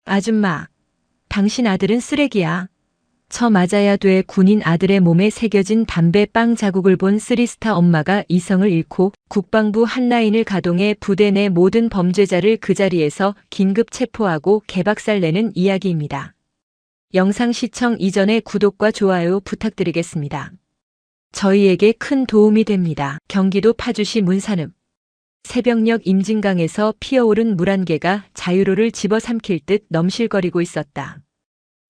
아줌마, 당신 아들은 쓰레기야. 저 맞아야 돼. 군인 아들의 몸에 새겨진 담배 빵 자국을 본 쓰리스타 엄마가 이성을 잃고 국방부 핫라인을 가동해 부대 내 모든 범죄자를 그 자리에서 긴급 체포하고 개박살 내는 이야기입니다. 영상 시청 이전에 구독과 좋아요 부탁드리겠습니다. 저희에게 큰 도움이 됩니다. 경기도 파주시 문산읍. 새벽녘 임진강에서 피어오른 물 한 개가 자유로를 집어삼킬 듯 넘실거리고 있었다.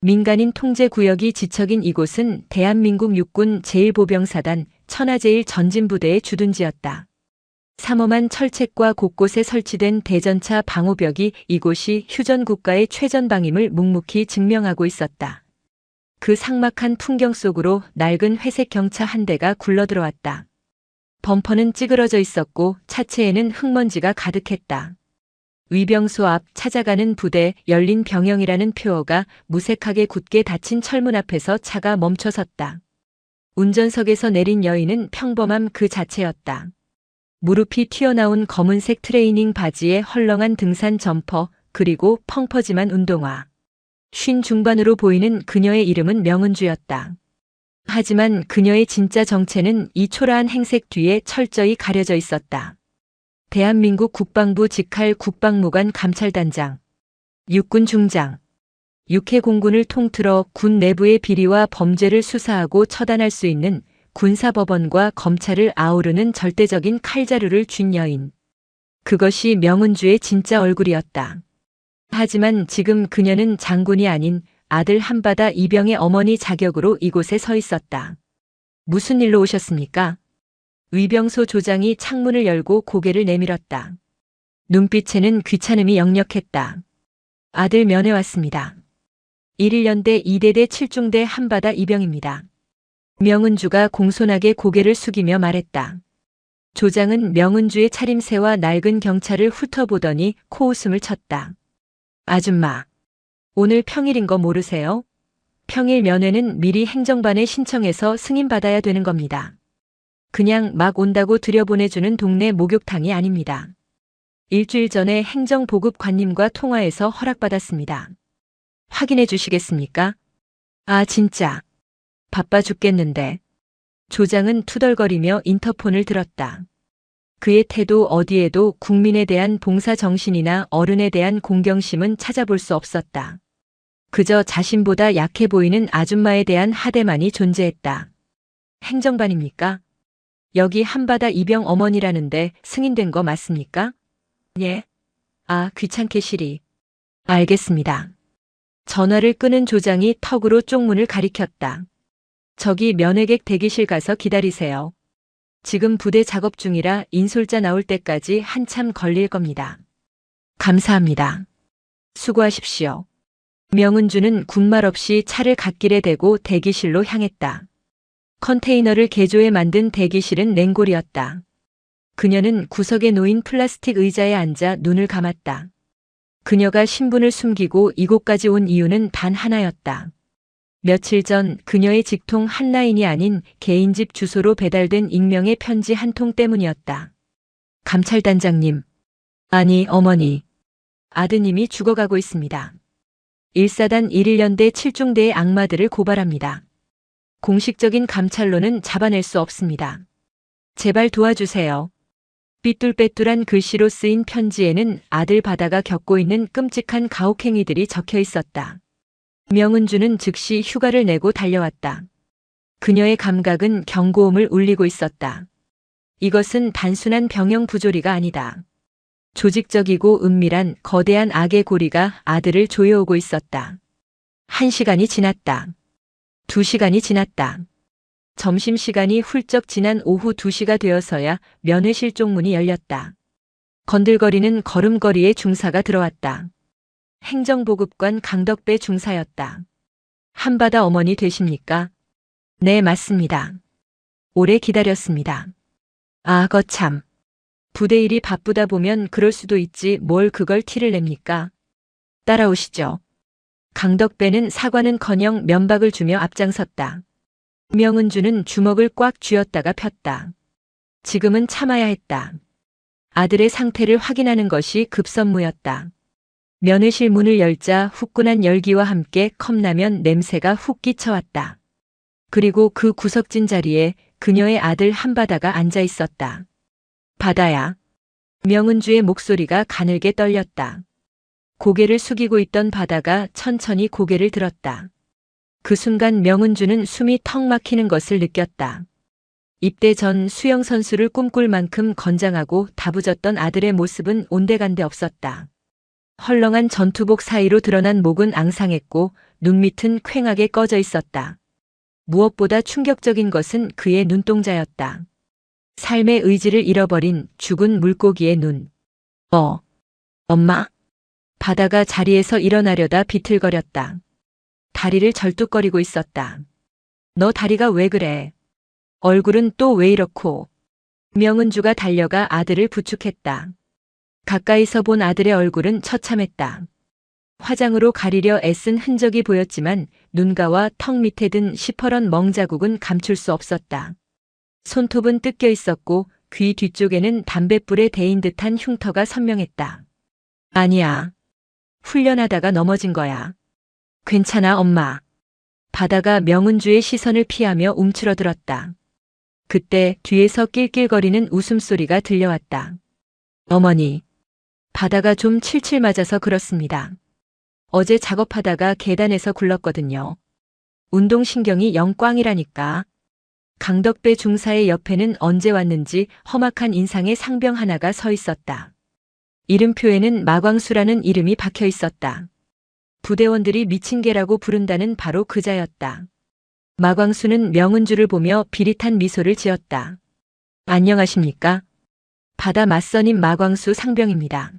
민간인 통제구역이 지척인 이곳은 대한민국 육군 제1보병사단 천하제일 전진부대의 주둔지였다. 삼엄한 철책과 곳곳에 설치된 대전차 방호벽이 이곳이 휴전국가의 최전방임을 묵묵히 증명하고 있었다. 그 삭막한 풍경 속으로 낡은 회색 경차 한 대가 굴러들어왔다. 범퍼는 찌그러져 있었고 차체에는 흙먼지가 가득했다. 위병소 앞 찾아가는 부대 열린 병영이라는 표어가 무색하게 굳게 닫힌 철문 앞에서 차가 멈춰섰다. 운전석에서 내린 여인은 평범함 그 자체였다. 무릎이 튀어나온 검은색 트레이닝 바지에 헐렁한 등산 점퍼 그리고 펑퍼짐한 운동화. 쉰 중반으로 보이는 그녀의 이름은 명은주였다. 하지만 그녀의 진짜 정체는 이 초라한 행색 뒤에 철저히 가려져 있었다. 대한민국 국방부 직할 국방무관 감찰단장, 육군 중장, 육해공군을 통틀어 군 내부의 비리와 범죄를 수사하고 처단할 수 있는 군사법원과 검찰을 아우르는 절대적인 칼자루를 쥔 여인. 그것이 명은주의 진짜 얼굴이었다. 하지만 지금 그녀는 장군이 아닌 아들 한바다 이병의 어머니 자격으로 이곳에 서 있었다. 무슨 일로 오셨습니까? 위병소 조장이 창문을 열고 고개를 내밀었다. 눈빛에는 귀찮음이 역력했다. 아들 면회 왔습니다. 1일연대 2대대 7중대 한바다 이병입니다. 명은주가 공손하게 고개를 숙이며 말했다. 조장은 명은주의 차림새와 낡은 경차를 훑어보더니 코웃음을 쳤다. 아줌마, 오늘 평일인 거 모르세요? 평일 면회는 미리 행정반에 신청해서 승인받아야 되는 겁니다. 그냥 막 온다고 들여보내주는 동네 목욕탕이 아닙니다. 일주일 전에 행정보급관님과 통화해서 허락받았습니다. 확인해 주시겠습니까? 아 진짜. 바빠 죽겠는데. 조장은 투덜거리며 인터폰을 들었다. 그의 태도 어디에도 국민에 대한 봉사정신이나 어른에 대한 공경심은 찾아볼 수 없었다. 그저 자신보다 약해 보이는 아줌마에 대한 하대만이 존재했다. 행정반입니까? 여기 한바다 이병 어머니라는데 승인된 거 맞습니까? 예. 아, 귀찮게 시리. 알겠습니다. 전화를 끄는 조장이 턱으로 쪽문을 가리켰다. 저기 면회객 대기실 가서 기다리세요. 지금 부대 작업 중이라 인솔자 나올 때까지 한참 걸릴 겁니다. 감사합니다. 수고하십시오. 명은주는 군말 없이 차를 갓길에 대고 대기실로 향했다. 컨테이너를 개조해 만든 대기실은 냉골이었다. 그녀는 구석에 놓인 플라스틱 의자에 앉아 눈을 감았다. 그녀가 신분을 숨기고 이곳까지 온 이유는 단 하나였다. 며칠 전 그녀의 직통 핫라인이 아닌 개인 집 주소로 배달된 익명의 편지 한 통 때문이었다. 감찰단장님. 아니 어머니. 아드님이 죽어가고 있습니다. 1사단 1일연대 7중대의 악마들을 고발합니다. 공식적인 감찰로는 잡아낼 수 없습니다. 제발 도와주세요. 삐뚤빼뚤한 글씨로 쓰인 편지에는 아들 바다가 겪고 있는 끔찍한 가혹행위들이 적혀 있었다. 명은주는 즉시 휴가를 내고 달려왔다. 그녀의 감각은 경고음을 울리고 있었다. 이것은 단순한 병영 부조리가 아니다. 조직적이고 은밀한 거대한 악의 고리가 아들을 조여오고 있었다. 1시간이 지났다. 2시간이 지났다. 점심시간이 훌쩍 지난 오후 2시가 되어서야 면회실 쪽문이 열렸다. 건들거리는 걸음걸이의 중사가 들어왔다. 행정보급관 강덕배 중사였다. 한바다 어머니 되십니까? 네, 맞습니다. 오래 기다렸습니다. 아, 거참. 부대 일이 바쁘다 보면 그럴 수도 있지 뭘 그걸 티를 냅니까? 따라오시죠. 강덕배는 사과는커녕 면박을 주며 앞장섰다. 명은주는 주먹을 꽉 쥐었다가 폈다. 지금은 참아야 했다. 아들의 상태를 확인하는 것이 급선무였다. 면회실 문을 열자 후끈한 열기와 함께 컵라면 냄새가 훅 끼쳐왔다. 그리고 그 구석진 자리에 그녀의 아들 한바다가 앉아 있었다. 바다야. 명은주의 목소리가 가늘게 떨렸다. 고개를 숙이고 있던 바다가 천천히 고개를 들었다. 그 순간 명은주는 숨이 턱 막히는 것을 느꼈다. 입대 전 수영선수를 꿈꿀 만큼 건장하고 다부졌던 아들의 모습은 온데간데 없었다. 헐렁한 전투복 사이로 드러난 목은 앙상했고 눈밑은 퀭하게 꺼져 있었다. 무엇보다 충격적인 것은 그의 눈동자였다. 삶의 의지를 잃어버린 죽은 물고기의 눈. 엄마? 바다가 자리에서 일어나려다 비틀거렸다. 다리를 절뚝거리고 있었다. 너 다리가 왜 그래? 얼굴은 또 왜 이렇고? 명은주가 달려가 아들을 부축했다. 가까이서 본 아들의 얼굴은 처참했다. 화장으로 가리려 애쓴 흔적이 보였지만 눈가와 턱 밑에 든 시퍼런 멍자국은 감출 수 없었다. 손톱은 뜯겨 있었고 귀 뒤쪽에는 담뱃불에 데인 듯한 흉터가 선명했다. 아니야. 훈련하다가 넘어진 거야. 괜찮아, 엄마. 바다가 명은주의 시선을 피하며 움츠러들었다. 그때 뒤에서 낄낄거리는 웃음소리가 들려왔다. 어머니. 바다가 좀 칠칠 맞아서 그렇습니다. 어제 작업하다가 계단에서 굴렀거든요. 운동신경이 영 꽝이라니까. 강덕배 중사의 옆에는 언제 왔는지 험악한 인상의 상병 하나가 서 있었다. 이름표에는 마광수라는 이름이 박혀 있었다. 부대원들이 미친 개라고 부른다는 바로 그자였다. 마광수는 명은주를 보며 비릿한 미소를 지었다. 안녕하십니까? 바다 맞선임 마광수 상병입니다.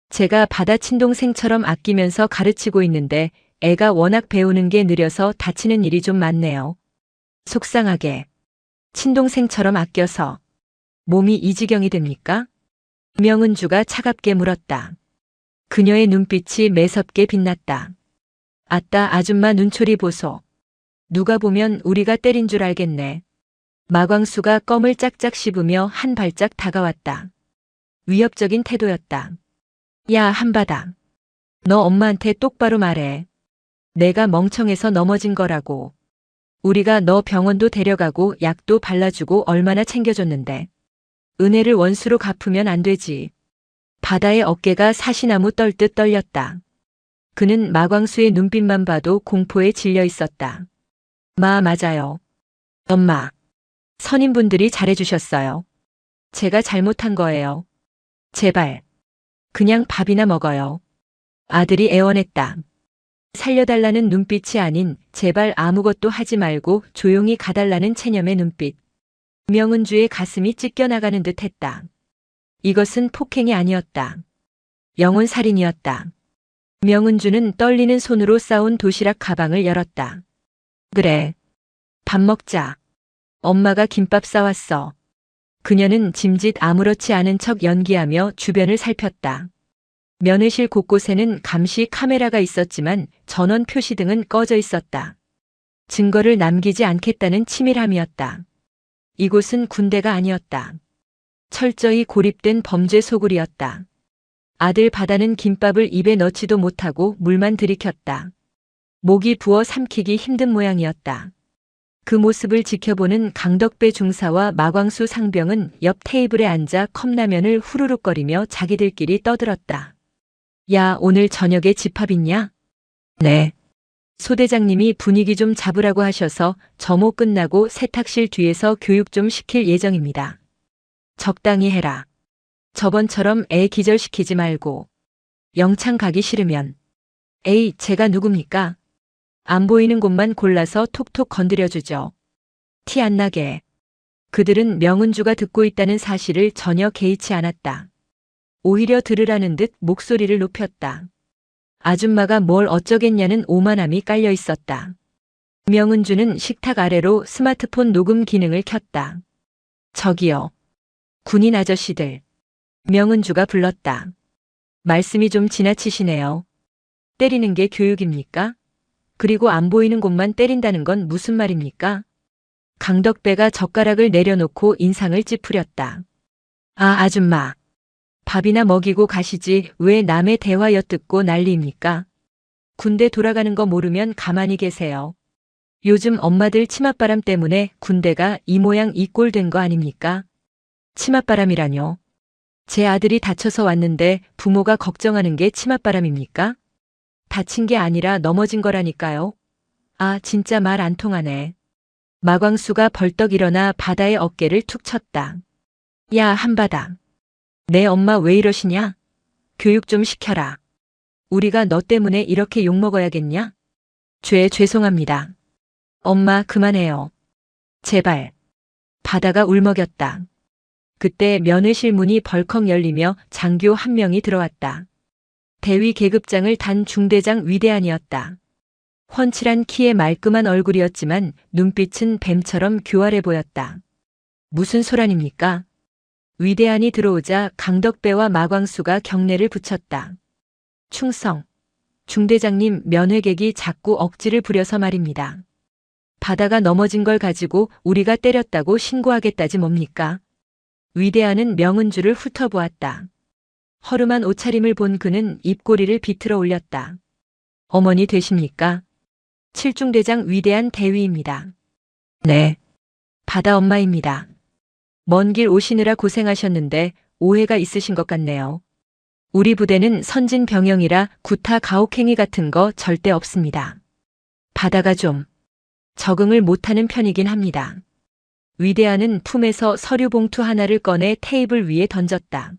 제가 바다 친동생처럼 아끼면서 가르치고 있는데 애가 워낙 배우는 게 느려서 다치는 일이 좀 많네요. 속상하게. 친동생처럼 아껴서 몸이 이 지경이 됩니까? 명은주가 차갑게 물었다. 그녀의 눈빛이 매섭게 빛났다. 아따 아줌마 눈초리 보소. 누가 보면 우리가 때린 줄 알겠네. 마광수가 껌을 짝짝 씹으며 한 발짝 다가왔다. 위협적인 태도였다. 야 한바다. 너 엄마한테 똑바로 말해. 내가 멍청해서 넘어진 거라고. 우리가 너 병원도 데려가고 약도 발라주고 얼마나 챙겨줬는데. 은혜를 원수로 갚으면 안 되지. 바다의 어깨가 사시나무 떨듯 떨렸다. 그는 마광수의 눈빛만 봐도 공포에 질려 있었다. 맞아요. 엄마. 선임분들이 잘해주셨어요. 제가 잘못한 거예요. 제발. 그냥 밥이나 먹어요. 아들이 애원했다. 살려달라는 눈빛이 아닌 제발 아무것도 하지 말고 조용히 가달라는 체념의 눈빛. 명은주의 가슴이 찢겨나가는 듯 했다. 이것은 폭행이 아니었다. 영혼살인이었다. 명은주는 떨리는 손으로 싸온 도시락 가방을 열었다. 그래. 밥 먹자. 엄마가 김밥 싸왔어. 그녀는 짐짓 아무렇지 않은 척 연기하며 주변을 살폈다. 면회실 곳곳에는 감시 카메라가 있었지만 전원 표시등은 꺼져 있었다. 증거를 남기지 않겠다는 치밀함이었다. 이곳은 군대가 아니었다. 철저히 고립된 범죄 소굴이었다. 아들 바다는 김밥을 입에 넣지도 못하고 물만 들이켰다. 목이 부어 삼키기 힘든 모양이었다. 그 모습을 지켜보는 강덕배 중사와 마광수 상병은 옆 테이블에 앉아 컵라면을 후루룩거리며 자기들끼리 떠들었다. 야, 오늘 저녁에 집합 있냐? 네. 소대장님이 분위기 좀 잡으라고 하셔서 점호 끝나고 세탁실 뒤에서 교육 좀 시킬 예정입니다. 적당히 해라. 저번처럼 애 기절시키지 말고. 영창 가기 싫으면. 에이, 제가 누굽니까? 안 보이는 곳만 골라서 톡톡 건드려주죠. 티 안 나게. 그들은 명은주가 듣고 있다는 사실을 전혀 개의치 않았다. 오히려 들으라는 듯 목소리를 높였다. 아줌마가 뭘 어쩌겠냐는 오만함이 깔려 있었다. 명은주는 식탁 아래로 스마트폰 녹음 기능을 켰다. 저기요. 군인 아저씨들. 명은주가 불렀다. 말씀이 좀 지나치시네요. 때리는 게 교육입니까? 그리고 안 보이는 곳만 때린다는 건 무슨 말입니까? 강덕배가 젓가락을 내려놓고 인상을 찌푸렸다. 아, 아줌마. 밥이나 먹이고 가시지 왜 남의 대화 엿듣고 난리입니까? 군대 돌아가는 거 모르면 가만히 계세요. 요즘 엄마들 치맛바람 때문에 군대가 이 모양 이 꼴 된 거 아닙니까? 치맛바람이라뇨. 제 아들이 다쳐서 왔는데 부모가 걱정하는 게 치맛바람입니까? 다친 게 아니라 넘어진 거라니까요. 아, 진짜 말 안 통하네. 마광수가 벌떡 일어나 바다의 어깨를 툭 쳤다. 야, 한바다. 내 엄마 왜 이러시냐? 교육 좀 시켜라. 우리가 너 때문에 이렇게 욕먹어야겠냐? 죄송합니다. 엄마, 그만해요. 제발. 바다가 울먹였다. 그때 면회실 문이 벌컥 열리며 장교 한 명이 들어왔다. 대위 계급장을 단 중대장 위대한이었다. 훤칠한 키에 말끔한 얼굴이었지만 눈빛은 뱀처럼 교활해 보였다. 무슨 소란입니까? 위대한이 들어오자 강덕배와 마광수가 경례를 붙였다. 충성. 중대장님, 면회객이 자꾸 억지를 부려서 말입니다. 바다가 넘어진 걸 가지고 우리가 때렸다고 신고하겠다지 뭡니까? 위대한은 명은주를 훑어보았다. 허름한 옷차림을 본 그는 입꼬리를 비틀어 올렸다. 어머니 되십니까? 칠중대장 위대한 대위입니다. 네. 바다 엄마입니다. 먼 길 오시느라 고생하셨는데 오해가 있으신 것 같네요. 우리 부대는 선진 병영이라 구타 가혹행위 같은 거 절대 없습니다. 바다가 좀 적응을 못하는 편이긴 합니다. 위대한은 품에서 서류 봉투 하나를 꺼내 테이블 위에 던졌다.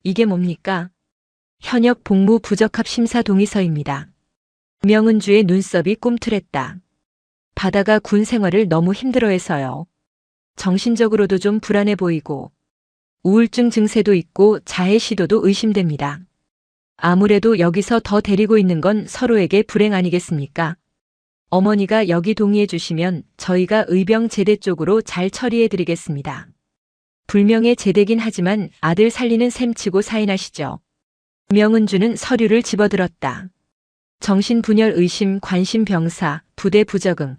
이게 뭡니까? 현역 복무 부적합 심사 동의서입니다. 명은주의 눈썹이 꿈틀했다. 바다가 군 생활을 너무 힘들어해서요. 정신적으로도 좀 불안해 보이고 우울증 증세도 있고 자해 시도도 의심됩니다. 아무래도 여기서 더 데리고 있는 건 서로에게 불행 아니겠습니까? 어머니가 여기 동의해 주시면 저희가 의병 제대 쪽으로 잘 처리해 드리겠습니다. 불명예 제대긴 하지만 아들 살리는 셈치고 사인하시죠. 명은주는 서류를 집어들었다. 정신분열 의심 관심 병사 부대 부적응.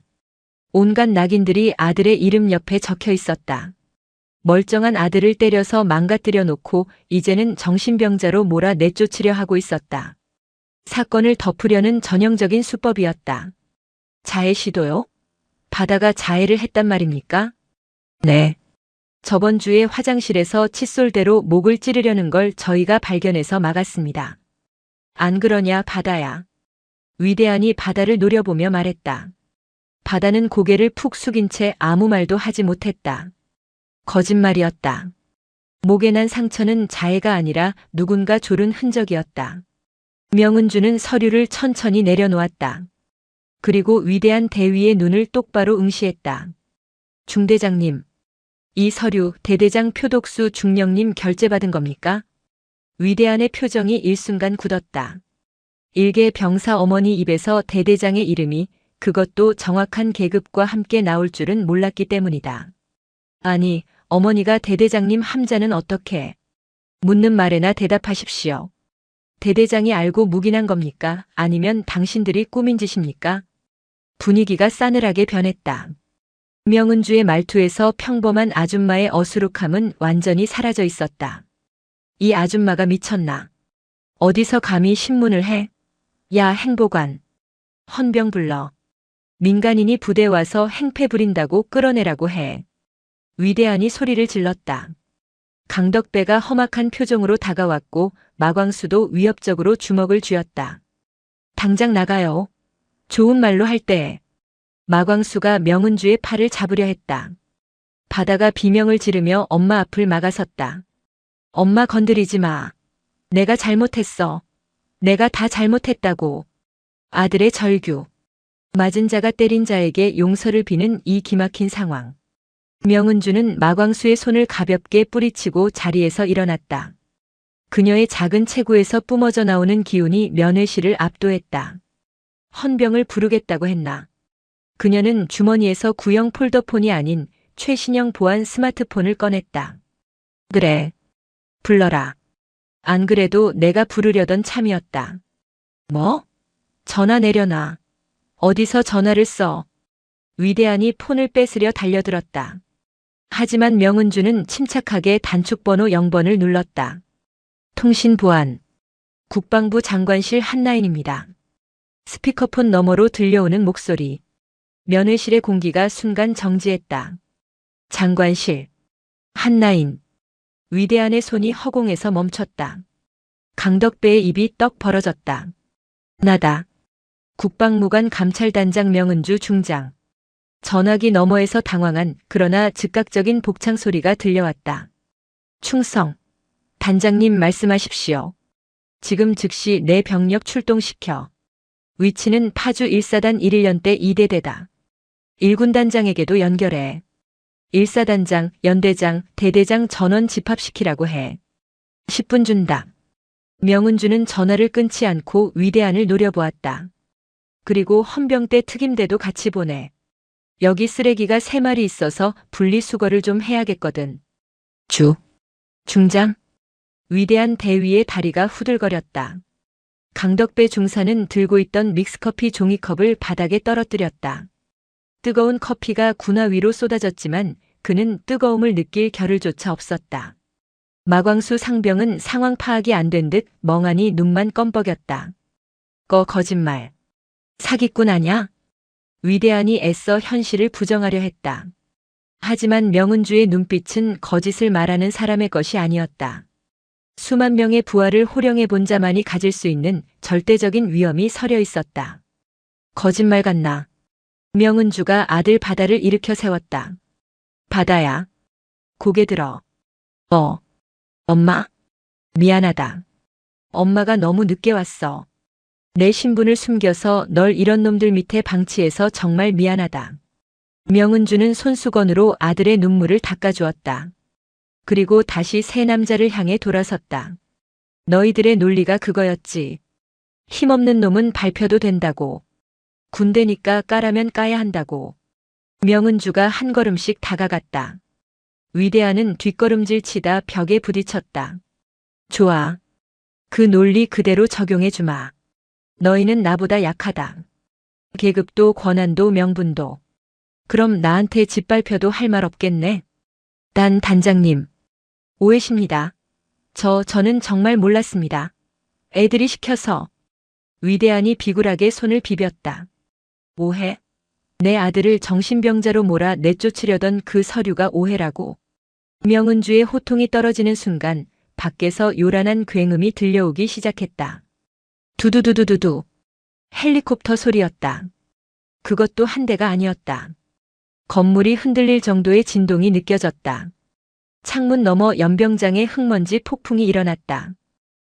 온갖 낙인들이 아들의 이름 옆에 적혀 있었다. 멀쩡한 아들을 때려서 망가뜨려 놓고 이제는 정신병자로 몰아 내쫓으려 하고 있었다. 사건을 덮으려는 전형적인 수법이었다. 자해 시도요? 바다가 자해를 했단 말입니까? 네. 저번 주에 화장실에서 칫솔대로 목을 찌르려는 걸 저희가 발견해서 막았습니다. 안 그러냐, 바다야. 위대한이 바다를 노려보며 말했다. 바다는 고개를 푹 숙인 채 아무 말도 하지 못했다. 거짓말이었다. 목에 난 상처는 자해가 아니라 누군가 조른 흔적이었다. 명은주는 서류를 천천히 내려놓았다. 그리고 위대한 대위의 눈을 똑바로 응시했다. 중대장님, 이 서류 대대장 표독수 중령님 결제받은 겁니까? 위대한의 표정이 일순간 굳었다. 일개 병사 어머니 입에서 대대장의 이름이 그것도 정확한 계급과 함께 나올 줄은 몰랐기 때문이다. 아니, 어머니가 대대장님 함자는 어떻게? 묻는 말에나 대답하십시오. 대대장이 알고 묵인한 겁니까? 아니면 당신들이 꾸민 짓입니까? 분위기가 싸늘하게 변했다. 명은주의 말투에서 평범한 아줌마의 어수룩함은 완전히 사라져 있었다. 이 아줌마가 미쳤나? 어디서 감히 신문을 해? 야, 행보관. 헌병 불러. 민간인이 부대 와서 행패 부린다고 끌어내라고 해. 위대한이 소리를 질렀다. 강덕배가 험악한 표정으로 다가왔고 마광수도 위협적으로 주먹을 쥐었다. 당장 나가요. 좋은 말로 할 때. 마광수가 명은주의 팔을 잡으려 했다. 바다가 비명을 지르며 엄마 앞을 막아섰다. 엄마 건드리지 마. 내가 잘못했어. 내가 다 잘못했다고. 아들의 절규. 맞은 자가 때린 자에게 용서를 비는 이 기막힌 상황. 명은주는 마광수의 손을 가볍게 뿌리치고 자리에서 일어났다. 그녀의 작은 체구에서 뿜어져 나오는 기운이 면회실을 압도했다. 헌병을 부르겠다고 했나? 그녀는 주머니에서 구형 폴더폰이 아닌 최신형 보안 스마트폰을 꺼냈다. 그래. 불러라. 안 그래도 내가 부르려던 참이었다. 뭐? 전화 내려놔. 어디서 전화를 써? 위대한이 폰을 뺏으려 달려들었다. 하지만 명은주는 침착하게 단축번호 0번을 눌렀다. 통신보안. 국방부 장관실 한라인입니다. 스피커폰 너머로 들려오는 목소리. 면회실의 공기가 순간 정지했다. 장관실. 한라인. 위대한의 손이 허공에서 멈췄다. 강덕배의 입이 떡 벌어졌다. 나다. 국방무관 감찰단장 명은주 중장. 전화기 너머에서 당황한 그러나 즉각적인 복창 소리가 들려왔다. 충성. 단장님 말씀하십시오. 지금 즉시 내 병력 출동시켜. 위치는 파주 1사단 1일연대 2대대다. 1군단장에게도 연결해. 1사단장, 연대장, 대대장 전원 집합시키라고 해. 10분 준다. 명은주는 전화를 끊지 않고 위대한을 노려보았다. 그리고 헌병대 특임대도 같이 보내. 여기 쓰레기가 3마리 있어서 분리수거를 좀 해야겠거든. 중장. 위대한 대위의 다리가 후들거렸다. 강덕배 중사는 들고 있던 믹스커피 종이컵을 바닥에 떨어뜨렸다. 뜨거운 커피가 군화 위로 쏟아졌지만 그는 뜨거움을 느낄 겨를조차 없었다. 마광수 상병은 상황 파악이 안 된 듯 멍하니 눈만 껌뻑였다. 거짓말. 사기꾼 아냐? 위대한이 애써 현실을 부정하려 했다. 하지만 명은주의 눈빛은 거짓을 말하는 사람의 것이 아니었다. 수만 명의 부하를 호령해 본 자만이 가질 수 있는 절대적인 위험이 서려 있었다. 거짓말 같나? 명은주가 아들 바다를 일으켜 세웠다. 바다야. 고개 들어. 엄마? 미안하다. 엄마가 너무 늦게 왔어. 내 신분을 숨겨서 널 이런 놈들 밑에 방치해서 정말 미안하다. 명은주는 손수건으로 아들의 눈물을 닦아주었다. 그리고 다시 새 남자를 향해 돌아섰다. 너희들의 논리가 그거였지. 힘없는 놈은 밟혀도 된다고. 군대니까 까라면 까야 한다고. 명은주가 한 걸음씩 다가갔다. 위대한은 뒷걸음질 치다 벽에 부딪혔다. 좋아. 그 논리 그대로 적용해 주마. 너희는 나보다 약하다. 계급도 권한도 명분도. 그럼 나한테 짓밟혀도 할 말 없겠네. 단장님. 오해십니다. 저는 정말 몰랐습니다. 애들이 시켜서. 위대한이 비굴하게 손을 비볐다. 오해? 내 아들을 정신병자로 몰아 내쫓으려던 그 서류가 오해라고. 명은주의 호통이 떨어지는 순간 밖에서 요란한 굉음이 들려오기 시작했다. 두두두두두두. 헬리콥터 소리였다. 그것도 한 대가 아니었다. 건물이 흔들릴 정도의 진동이 느껴졌다. 창문 너머 연병장의 흙먼지 폭풍이 일어났다.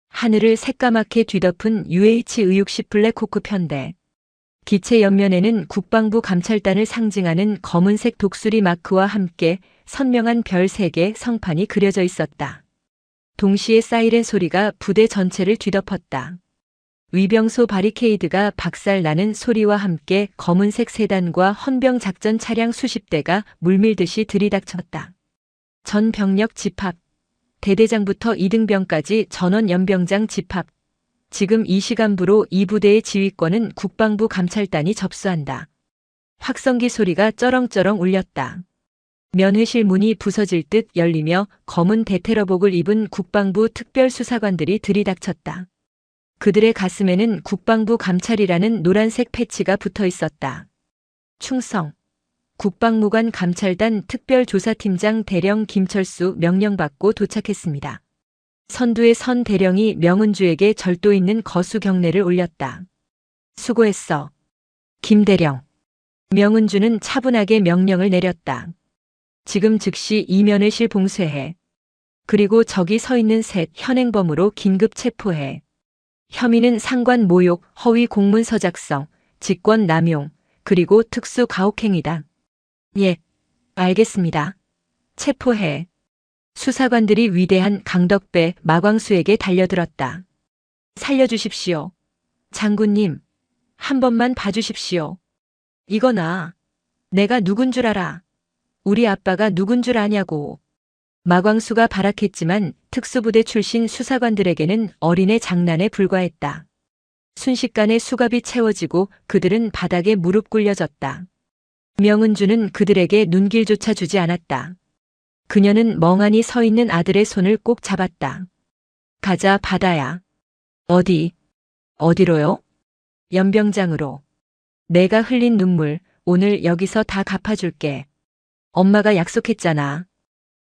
하늘을 새까맣게 뒤덮은 UH 의육식 블랙호크 편대. 기체 옆면에는 국방부 감찰단을 상징하는 검은색 독수리 마크와 함께 선명한 별 3개 성판이 그려져 있었다. 동시에 사이렌 소리가 부대 전체를 뒤덮었다. 위병소 바리케이드가 박살나는 소리와 함께 검은색 세단과 헌병 작전 차량 수십 대가 물밀듯이 들이닥쳤다. 전 병력 집합. 대대장부터 2등병까지 전원 연병장 집합. 지금 이 시간부로 이 부대의 지휘권은 국방부 감찰단이 접수한다. 확성기 소리가 쩌렁쩌렁 울렸다. 면회실 문이 부서질 듯 열리며 검은 대테러복을 입은 국방부 특별수사관들이 들이닥쳤다. 그들의 가슴에는 국방부 감찰이라는 노란색 패치가 붙어 있었다. 충성. 국방무관 감찰단 특별조사팀장 대령 김철수 명령받고 도착했습니다. 선두의 선 대령이 명은주에게 절도 있는 거수 경례를 올렸다. 수고했어. 김 대령. 명은주는 차분하게 명령을 내렸다. 지금 즉시 이면회실 봉쇄해. 그리고 저기 서 있는 셋 현행범으로 긴급 체포해. 혐의는 상관 모욕, 허위 공문서 작성, 직권 남용, 그리고 특수 가혹행위다. 예, 알겠습니다. 체포해. 수사관들이 위대한 강덕배, 마광수에게 달려들었다. 살려주십시오. 장군님, 한 번만 봐주십시오. 이거나. 내가 누군 줄 알아. 우리 아빠가 누군 줄 아냐고. 마광수가 발악했지만 특수부대 출신 수사관들에게는 어린애 장난에 불과했다. 순식간에 수갑이 채워지고 그들은 바닥에 무릎 꿇려졌다. 명은주는 그들에게 눈길조차 주지 않았다. 그녀는 멍하니 서 있는 아들의 손을 꼭 잡았다. 가자, 바다야. 어디? 어디로요? 연병장으로. 내가 흘린 눈물, 오늘 여기서 다 갚아줄게. 엄마가 약속했잖아.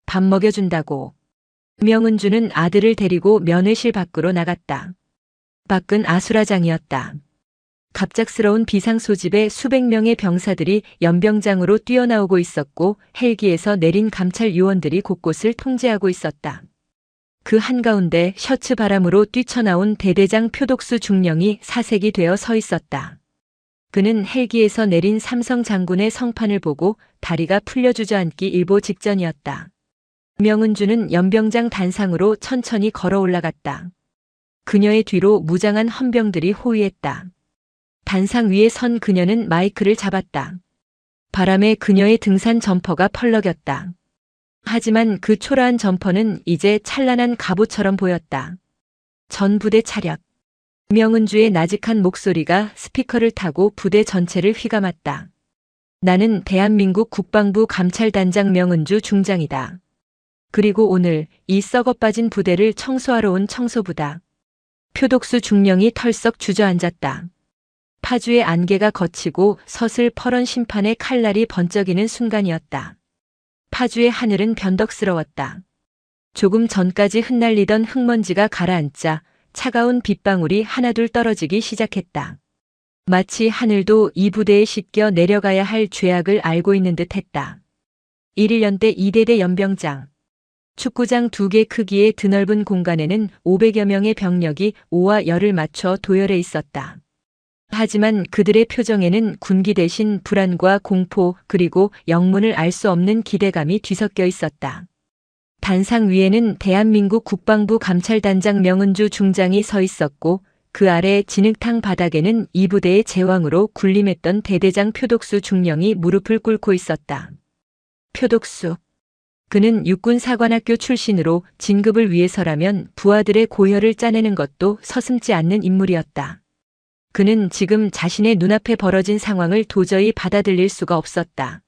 밥 먹여준다고. 명은주는 아들을 데리고 면회실 밖으로 나갔다. 밖은 아수라장이었다. 갑작스러운 비상 소집에 수백 명의 병사들이 연병장으로 뛰어나오고 있었고 헬기에서 내린 감찰 요원들이 곳곳을 통제하고 있었다. 그 한가운데 셔츠 바람으로 뛰쳐나온 대대장 표독수 중령이 사색이 되어 서 있었다. 그는 헬기에서 내린 삼성 장군의 성판을 보고 다리가 풀려 주저앉기 일보 직전이었다. 명은주는 연병장 단상으로 천천히 걸어 올라갔다. 그녀의 뒤로 무장한 헌병들이 호위했다. 단상 위에 선 그녀는 마이크를 잡았다. 바람에 그녀의 등산 점퍼가 펄럭였다. 하지만 그 초라한 점퍼는 이제 찬란한 갑옷처럼 보였다. 전 부대 차렷. 명은주의 나직한 목소리가 스피커를 타고 부대 전체를 휘감았다. 나는 대한민국 국방부 감찰단장 명은주 중장이다. 그리고 오늘 이 썩어빠진 부대를 청소하러 온 청소부다. 표독수 중령이 털썩 주저앉았다. 파주의 안개가 걷히고 서슬 퍼런 심판의 칼날이 번쩍이는 순간이었다. 파주의 하늘은 변덕스러웠다. 조금 전까지 흩날리던 흙먼지가 가라앉자 차가운 빗방울이 하나둘 떨어지기 시작했다. 마치 하늘도 이 부대에 씻겨 내려가야 할 죄악을 알고 있는 듯 했다. 1.1년대 2대대 연병장. 축구장 2개 크기의 드넓은 공간에는 500여 명의 병력이 오와 열을 맞춰 도열해 있었다. 하지만 그들의 표정에는 군기 대신 불안과 공포 그리고 영문을 알 수 없는 기대감이 뒤섞여 있었다. 단상 위에는 대한민국 국방부 감찰단장 명은주 중장이 서 있었고 그 아래 진흙탕 바닥에는 이 부대의 제왕으로 군림했던 대대장 표독수 중령이 무릎을 꿇고 있었다. 표독수. 그는 육군사관학교 출신으로 진급을 위해서라면 부하들의 고혈을 짜내는 것도 서슴지 않는 인물이었다. 그는 지금 자신의 눈앞에 벌어진 상황을 도저히 받아들일 수가 없었다.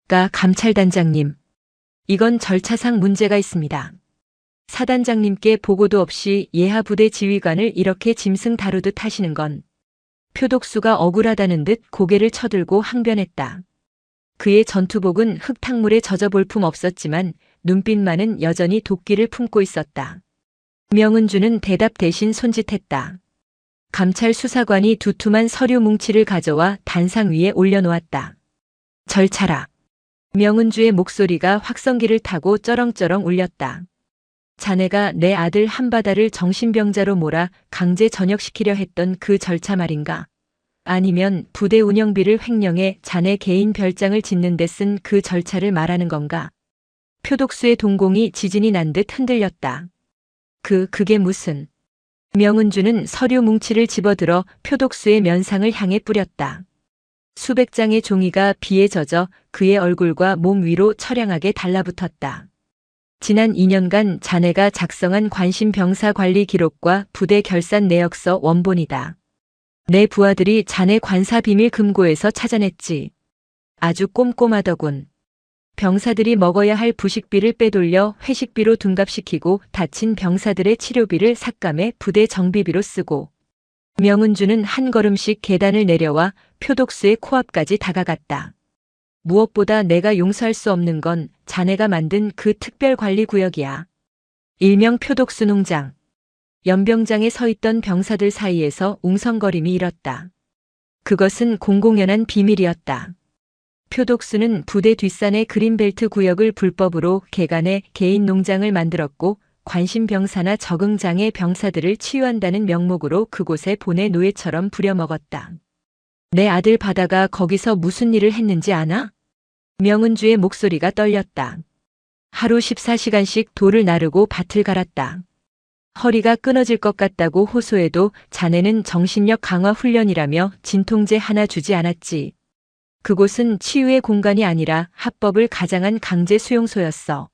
감찰단장님. 이건 절차상 문제가 있습니다. 사단장님께 보고도 없이 예하부대 지휘관을 이렇게 짐승 다루듯 하시는 건 표독수가 억울하다는 듯 고개를 쳐들고 항변했다. 그의 전투복은 흙탕물에 젖어 볼품 없었지만 눈빛만은 여전히 도끼를 품고 있었다. 명은주는 대답 대신 손짓했다. 감찰 수사관이 두툼한 서류 뭉치를 가져와 단상 위에 올려놓았다. 절차라. 명은주의 목소리가 확성기를 타고 쩌렁쩌렁 울렸다. 자네가 내 아들 한바다를 정신병자로 몰아 강제 전역시키려 했던 그 절차 말인가? 아니면 부대 운영비를 횡령해 자네 개인 별장을 짓는 데 쓴 그 절차를 말하는 건가? 표독수의 동공이 지진이 난 듯 흔들렸다. 그게 무슨... 명은주는 서류 뭉치를 집어들어 표독수의 면상을 향해 뿌렸다. 수백 장의 종이가 비에 젖어 그의 얼굴과 몸 위로 처량하게 달라붙었다. 지난 2년간 자네가 작성한 관심병사 관리 기록과 부대 결산 내역서 원본이다. 내 부하들이 자네 관사 비밀 금고에서 찾아냈지. 아주 꼼꼼하더군. 병사들이 먹어야 할 부식비를 빼돌려 회식비로 둔갑시키고 다친 병사들의 치료비를 삭감해 부대 정비비로 쓰고. 명은주는 한 걸음씩 계단을 내려와 표독수의 코앞까지 다가갔다. 무엇보다 내가 용서할 수 없는 건 자네가 만든 그 특별관리구역이야. 일명 표독수 농장. 연병장에 서 있던 병사들 사이에서 웅성거림이 일었다. 그것은 공공연한 비밀이었다. 표독수는 부대 뒷산의 그린벨트 구역을 불법으로 개간해 개인 농장을 만들었고 관심병사나 적응장애 병사들을 치유한다는 명목으로 그곳에 보내 노예처럼 부려먹었다. 내 아들 바다가 거기서 무슨 일을 했는지 아나? 명은주의 목소리가 떨렸다. 하루 14시간씩 돌을 나르고 밭을 갈았다. 허리가 끊어질 것 같다고 호소해도 자네는 정신력 강화 훈련이라며 진통제 하나 주지 않았지. 그곳은 치유의 공간이 아니라 합법을 가장한 강제 수용소였어.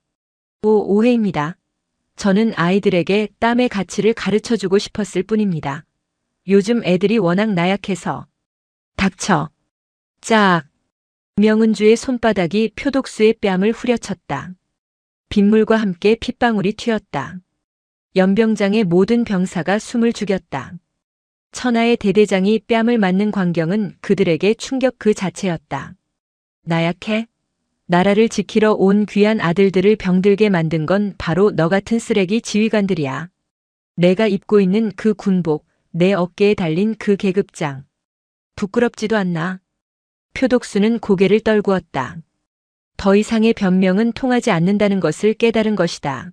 오해입니다. 저는 아이들에게 땀의 가치를 가르쳐주고 싶었을 뿐입니다. 요즘 애들이 워낙 나약해서. 닥쳐. 짝. 명은주의 손바닥이 표독수의 뺨을 후려쳤다. 빗물과 함께 핏방울이 튀었다. 연병장의 모든 병사가 숨을 죽였다. 천하의 대대장이 뺨을 맞는 광경은 그들에게 충격 그 자체였다. 나약해? 나라를 지키러 온 귀한 아들들을 병들게 만든 건 바로 너 같은 쓰레기 지휘관들이야. 내가 입고 있는 그 군복, 내 어깨에 달린 그 계급장. 부끄럽지도 않나? 표독수는 고개를 떨구었다. 더 이상의 변명은 통하지 않는다는 것을 깨달은 것이다.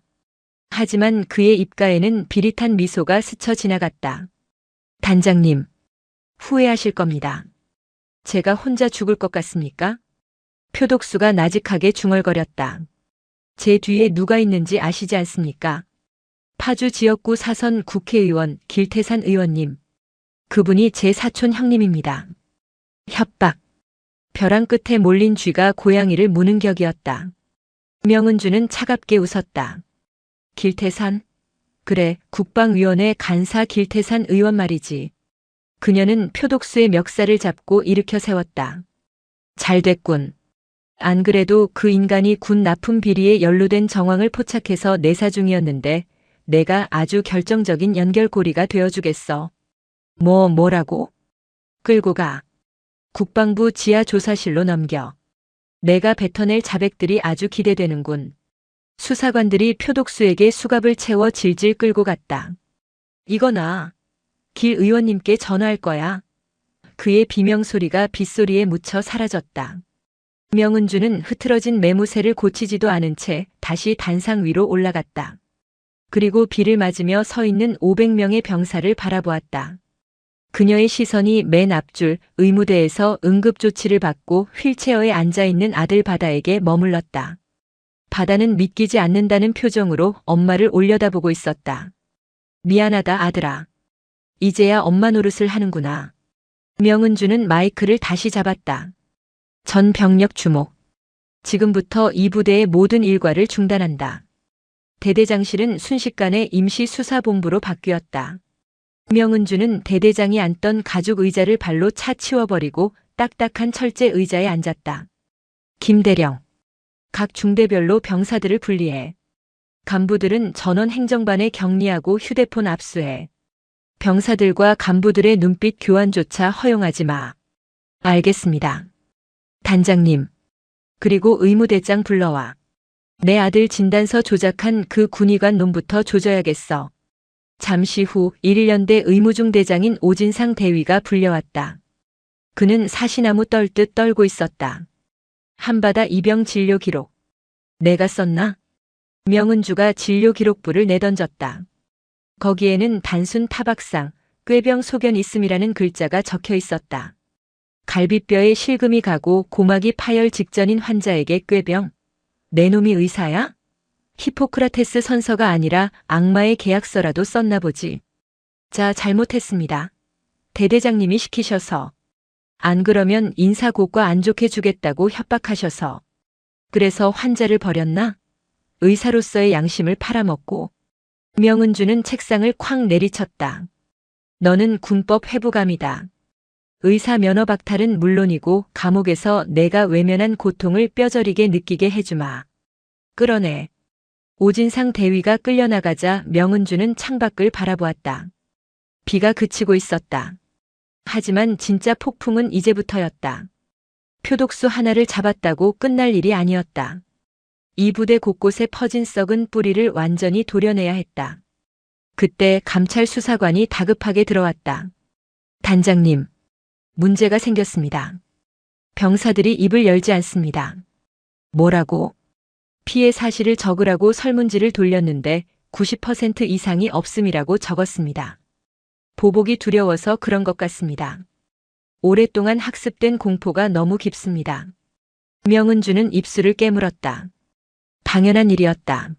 하지만 그의 입가에는 비릿한 미소가 스쳐 지나갔다. 단장님, 후회하실 겁니다. 제가 혼자 죽을 것 같습니까? 표독수가 나직하게 중얼거렸다. 제 뒤에 누가 있는지 아시지 않습니까? 파주 지역구 사선 국회의원 길태산 의원님. 그분이 제 사촌 형님입니다. 협박. 벼랑 끝에 몰린 쥐가 고양이를 무는 격이었다. 명은주는 차갑게 웃었다. 길태산? 그래, 국방위원회 간사 길태산 의원 말이지. 그녀는 표독수의 멱살을 잡고 일으켜 세웠다. 잘 됐군. 안 그래도 그 인간이 군 납품 비리에 연루된 정황을 포착해서 내사 중이었는데 내가 아주 결정적인 연결고리가 되어주겠어. 뭐라고? 끌고 가. 국방부 지하 조사실로 넘겨. 내가 뱉어낼 자백들이 아주 기대되는군. 수사관들이 표독수에게 수갑을 채워 질질 끌고 갔다. 이거나 길 의원님께 전화할 거야. 그의 비명소리가 빗소리에 묻혀 사라졌다. 명은주는 흐트러진 매무새를 고치지도 않은 채 다시 단상 위로 올라갔다. 그리고 비를 맞으며 서 있는 500명의 병사를 바라보았다. 그녀의 시선이 맨 앞줄 의무대에서 응급조치를 받고 휠체어에 앉아있는 아들 바다에게 머물렀다. 바다는 믿기지 않는다는 표정으로 엄마를 올려다보고 있었다. 미안하다 아들아. 이제야 엄마 노릇을 하는구나. 명은주는 마이크를 다시 잡았다. 전 병력 주목. 지금부터 이 부대의 모든 일과를 중단한다. 대대장실은 순식간에 임시수사본부로 바뀌었다. 명은주는 대대장이 앉던 가죽 의자를 발로 차 치워버리고 딱딱한 철제 의자에 앉았다. 김대령. 각 중대별로 병사들을 분리해. 간부들은 전원 행정반에 격리하고 휴대폰 압수해. 병사들과 간부들의 눈빛 교환조차 허용하지 마. 알겠습니다. 단장님. 그리고 의무대장 불러와. 내 아들 진단서 조작한 그 군의관 놈부터 조져야겠어. 잠시 후 1년대 의무중대장인 오진상 대위가 불려왔다. 그는 사시나무 떨듯 떨고 있었다. 한바다 입영 진료 기록. 내가 썼나? 명은주가 진료 기록부를 내던졌다. 거기에는 단순 타박상, 꾀병 소견 있음이라는 글자가 적혀 있었다. 갈비뼈에 실금이 가고 고막이 파열 직전인 환자에게 꾀병. 내 놈이 의사야? 히포크라테스 선서가 아니라 악마의 계약서라도 썼나 보지. 자, 잘못했습니다. 대대장님이 시키셔서. 안 그러면 인사고과 안 좋게 주겠다고 협박하셔서. 그래서 환자를 버렸나? 의사로서의 양심을 팔아먹고. 명은주는 책상을 쾅 내리쳤다. 너는 군법 회부감이다. 의사 면허 박탈은 물론이고 감옥에서 내가 외면한 고통을 뼈저리게 느끼게 해주마. 끌어내. 오진상 대위가 끌려나가자 명은주는 창밖을 바라보았다. 비가 그치고 있었다. 하지만 진짜 폭풍은 이제부터였다. 표독수 하나를 잡았다고 끝날 일이 아니었다. 이 부대 곳곳에 퍼진 썩은 뿌리를 완전히 도려내야 했다. 그때 감찰 수사관이 다급하게 들어왔다. 단장님, 문제가 생겼습니다. 병사들이 입을 열지 않습니다. 뭐라고? 피해 사실을 적으라고 설문지를 돌렸는데 90% 이상이 없음이라고 적었습니다. 보복이 두려워서 그런 것 같습니다. 오랫동안 학습된 공포가 너무 깊습니다. 명은주는 입술을 깨물었다. 당연한 일이었다.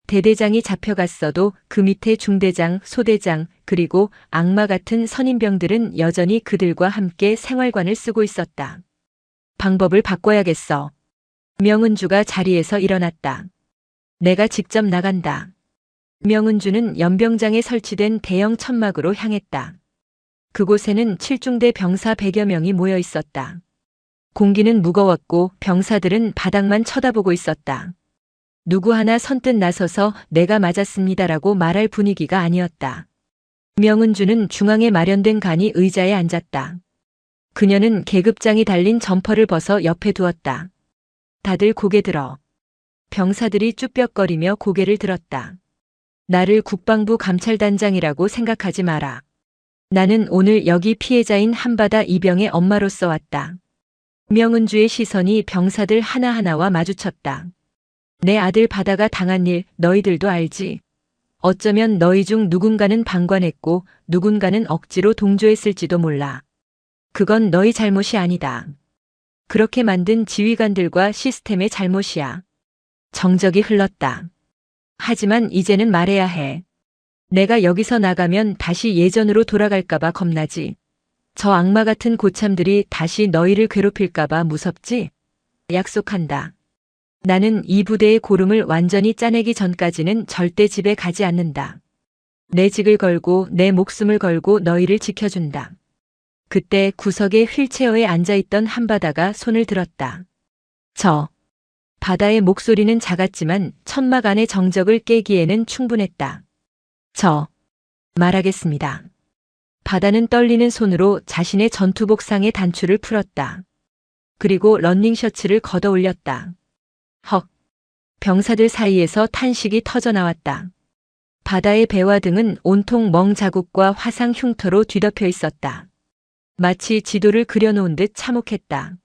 대대장이 잡혀갔어도 그 밑에 중대장, 소대장, 그리고 악마 같은 선임병들은 여전히 그들과 함께 생활관을 쓰고 있었다. 방법을 바꿔야겠어. 명은주가 자리에서 일어났다. 내가 직접 나간다. 명은주는 연병장에 설치된 대형 천막으로 향했다. 그곳에는 7중대 병사 100여 명이 모여 있었다. 공기는 무거웠고 병사들은 바닥만 쳐다보고 있었다. 누구 하나 선뜻 나서서 내가 맞았습니다라고 말할 분위기가 아니었다. 명은주는 중앙에 마련된 간이 의자에 앉았다. 그녀는 계급장이 달린 점퍼를 벗어 옆에 두었다. 다들 고개 들어. 병사들이 쭈뼛거리며 고개를 들었다. 나를 국방부 감찰단장이라고 생각하지 마라. 나는 오늘 여기 피해자인 한바다 이병의 엄마로서 왔다. 명은주의 시선이 병사들 하나하나와 마주쳤다. 내 아들 바다가 당한 일 너희들도 알지. 어쩌면 너희 중 누군가는 방관했고 누군가는 억지로 동조했을지도 몰라. 그건 너희 잘못이 아니다. 그렇게 만든 지휘관들과 시스템의 잘못이야. 정적이 흘렀다. 하지만 이제는 말해야 해. 내가 여기서 나가면 다시 예전으로 돌아갈까봐 겁나지. 저 악마 같은 고참들이 다시 너희를 괴롭힐까봐 무섭지? 약속한다. 나는 이 부대의 고름을 완전히 짜내기 전까지는 절대 집에 가지 않는다. 내 직을 걸고 내 목숨을 걸고 너희를 지켜준다. 그때 구석에 휠체어에 앉아있던 한바다가 손을 들었다. 바다의 목소리는 작았지만 천막 안의 정적을 깨기에는 충분했다. 말하겠습니다. 바다는 떨리는 손으로 자신의 전투복상의 단추를 풀었다. 그리고 러닝 셔츠를 걷어 올렸다. 헉! 병사들 사이에서 탄식이 터져나왔다. 바다의 배와 등은 온통 멍 자국과 화상 흉터로 뒤덮여 있었다. 마치 지도를 그려놓은 듯 참혹했다.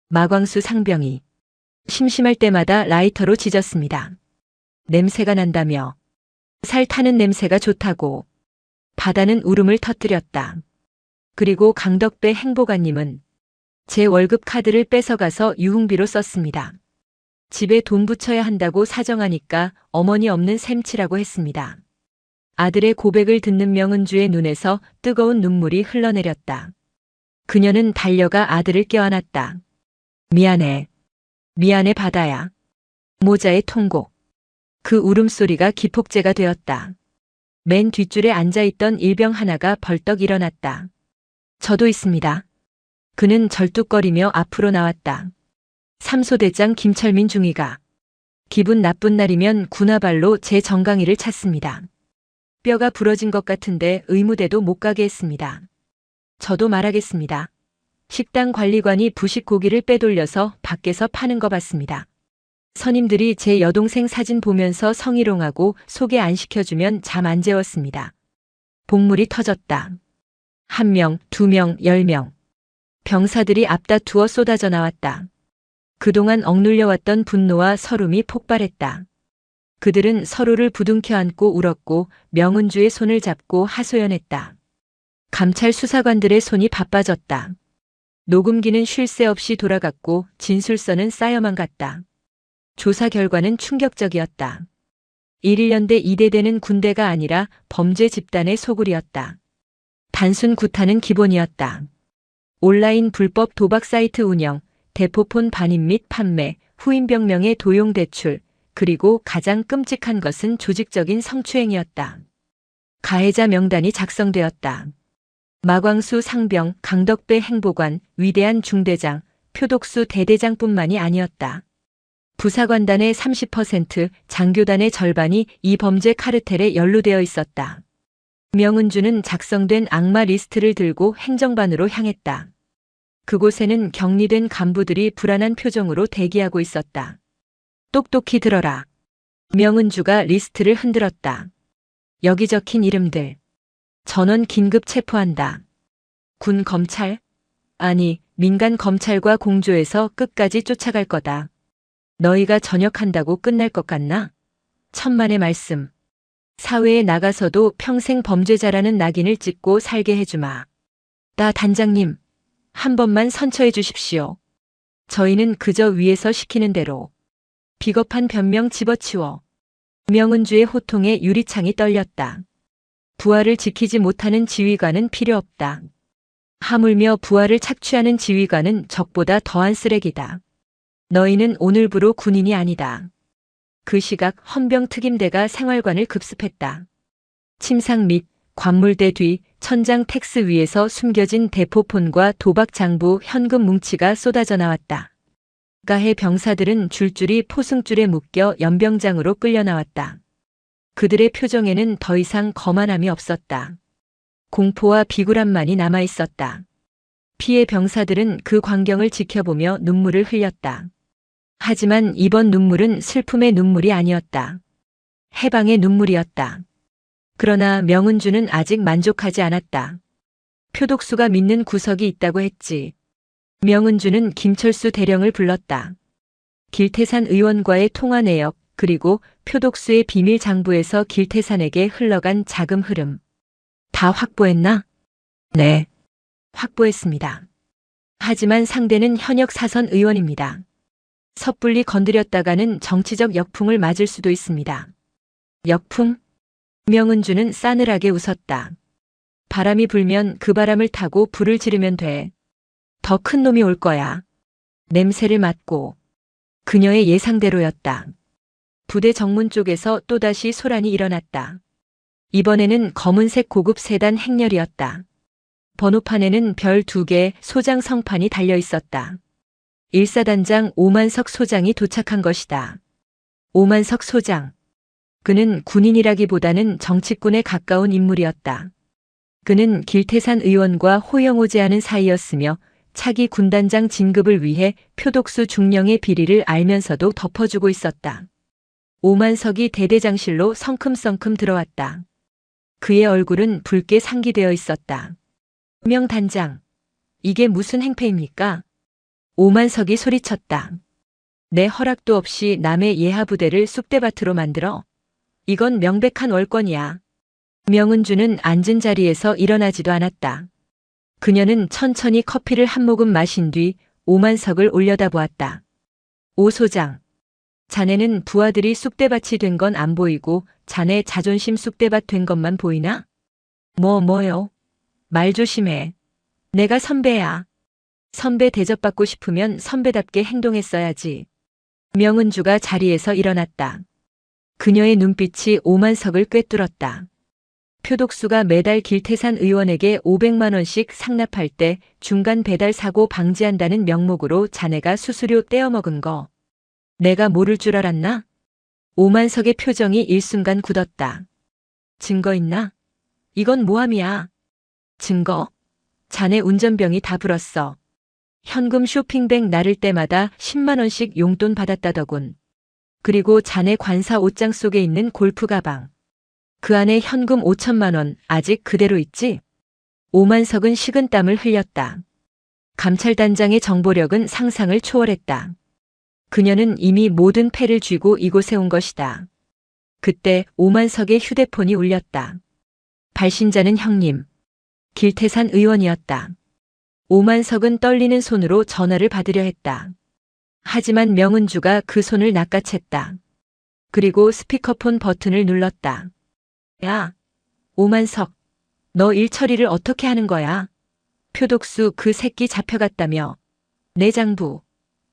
마광수 상병이 심심할 때마다 라이터로 지졌습니다. 냄새가 난다며. 살 타는 냄새가 좋다고. 바다는 울음을 터뜨렸다. 그리고 강덕배 행보관님은 제 월급 카드를 뺏어가서 유흥비로 썼습니다. 집에 돈 붙여야 한다고 사정하니까 어머니 없는 셈치라고 했습니다. 아들의 고백을 듣는 명은주의 눈에서 뜨거운 눈물이 흘러내렸다. 그녀는 달려가 아들을 껴안았다. 미안해. 미안해 바다야. 모자의 통곡. 그 울음소리가 기폭제가 되었다. 맨 뒷줄에 앉아있던 일병 하나가 벌떡 일어났다. 저도 있습니다. 그는 절뚝거리며 앞으로 나왔다. 삼소대장 김철민 중위가 기분 나쁜 날이면 군화발로 제 정강이를 찼습니다. 뼈가 부러진 것 같은데 의무대도 못 가게 했습니다. 저도 말하겠습니다. 식당 관리관이 부식 고기를 빼돌려서 밖에서 파는 거 봤습니다. 선임들이 제 여동생 사진 보면서 성희롱하고 소개 안 시켜주면 잠 안 재웠습니다. 복물이 터졌다. 1명, 2명, 10명. 병사들이 앞다투어 쏟아져 나왔다. 그동안 억눌려왔던 분노와 서름이 폭발했다. 그들은 서로를 부둥켜 안고 울었고 명은주의 손을 잡고 하소연했다. 감찰 수사관들의 손이 바빠졌다. 녹음기는 쉴 새 없이 돌아갔고 진술서는 쌓여만 갔다. 조사 결과는 충격적이었다. 1.1년대 2대대는 군대가 아니라 범죄 집단의 소굴이었다. 단순 구타는 기본이었다. 온라인 불법 도박 사이트 운영, 대포폰 반입 및 판매, 후임병명의 도용 대출, 그리고 가장 끔찍한 것은 조직적인 성추행이었다. 가해자 명단이 작성되었다. 마광수 상병, 강덕배 행보관, 위대한 중대장, 표독수 대대장뿐만이 아니었다. 부사관단의 30%, 장교단의 절반이 이 범죄 카르텔에 연루되어 있었다. 명은주는 작성된 악마 리스트를 들고 행정반으로 향했다. 그곳에는 격리된 간부들이 불안한 표정으로 대기하고 있었다. 똑똑히 들어라. 명은주가 리스트를 흔들었다. 여기 적힌 이름들. 전원 긴급 체포한다. 군 검찰? 아니, 민간 검찰과 공조해서 끝까지 쫓아갈 거다. 너희가 전역한다고 끝날 것 같나? 천만의 말씀. 사회에 나가서도 평생 범죄자라는 낙인을 찍고 살게 해주마. 나 단장님, 한 번만 선처해 주십시오. 저희는 그저 위에서 시키는 대로. 비겁한 변명 집어치워. 명은주의 호통에 유리창이 떨렸다. 부하를 지키지 못하는 지휘관은 필요 없다. 하물며 부하를 착취하는 지휘관은 적보다 더한 쓰레기다. 너희는 오늘부로 군인이 아니다. 그 시각 헌병특임대가 생활관을 급습했다. 침상 및 관물대 뒤 천장 텍스 위에서 숨겨진 대포폰과 도박 장부 현금 뭉치가 쏟아져 나왔다. 가해 병사들은 줄줄이 포승줄에 묶여 연병장으로 끌려 나왔다. 그들의 표정에는 더 이상 거만함이 없었다. 공포와 비굴함만이 남아 있었다. 피해 병사들은 그 광경을 지켜보며 눈물을 흘렸다. 하지만 이번 눈물은 슬픔의 눈물이 아니었다. 해방의 눈물이었다. 그러나 명은주는 아직 만족하지 않았다. 표독수가 믿는 구석이 있다고 했지. 명은주는 김철수 대령을 불렀다. 길태산 의원과의 통화 내역, 그리고 표독수의 비밀 장부에서 길태산에게 흘러간 자금 흐름. 다 확보했나? 네. 확보했습니다. 하지만 상대는 현역 사선 의원입니다. 섣불리 건드렸다가는 정치적 역풍을 맞을 수도 있습니다. 역풍? 명은주는 싸늘하게 웃었다. 바람이 불면 그 바람을 타고 불을 지르면 돼. 더 큰 놈이 올 거야. 냄새를 맡고. 그녀의 예상대로였다. 부대 정문 쪽에서 또다시 소란이 일어났다. 이번에는 검은색 고급 세단 행렬이었다. 번호판에는 별 2개 소장 성판이 달려 있었다. 일사단장 오만석 소장이 도착한 것이다. 오만석 소장. 그는 군인이라기보다는 정치꾼에 가까운 인물이었다. 그는 길태산 의원과 호영호제하는 사이였으며 차기 군단장 진급을 위해 표독수 중령의 비리를 알면서도 덮어주고 있었다. 오만석이 대대장실로 성큼성큼 들어왔다. 그의 얼굴은 붉게 상기되어 있었다. 명단장, 이게 무슨 행패입니까? 오만석이 소리쳤다. 내 허락도 없이 남의 예하부대를 쑥대밭으로 만들어? 이건 명백한 월권이야. 명은주는 앉은 자리에서 일어나지도 않았다. 그녀는 천천히 커피를 한 모금 마신 뒤 오만석을 올려다보았다. 오 소장, 자네는 부하들이 쑥대밭이 된 건 안 보이고 자네 자존심 쑥대밭 된 것만 보이나? 뭐요? 말 조심해. 내가 선배야. 선배 대접받고 싶으면 선배답게 행동했어야지. 명은주가 자리에서 일어났다. 그녀의 눈빛이 오만석을 꿰뚫었다. 표독수가 매달 길태산 의원에게 500만 원씩 상납할 때 중간 배달 사고 방지한다는 명목으로 자네가 수수료 떼어먹은 거. 내가 모를 줄 알았나? 오만석의 표정이 일순간 굳었다. 증거 있나? 이건 모함이야. 증거? 자네 운전병이 다 불었어. 현금 쇼핑백 나를 때마다 10만 원씩 용돈 받았다더군. 그리고 자네 관사 옷장 속에 있는 골프 가방. 그 안에 현금 5천만 원 아직 그대로 있지? 오만석은 식은땀을 흘렸다. 감찰단장의 정보력은 상상을 초월했다. 그녀는 이미 모든 패를 쥐고 이곳에 온 것이다. 그때 오만석의 휴대폰이 울렸다. 발신자는 형님. 길태산 의원이었다. 오만석은 떨리는 손으로 전화를 받으려 했다. 하지만 명은주가 그 손을 낚아챘다. 그리고 스피커폰 버튼을 눌렀다. 야, 오만석, 너 일 처리를 어떻게 하는 거야? 표독수 그 새끼 잡혀갔다며.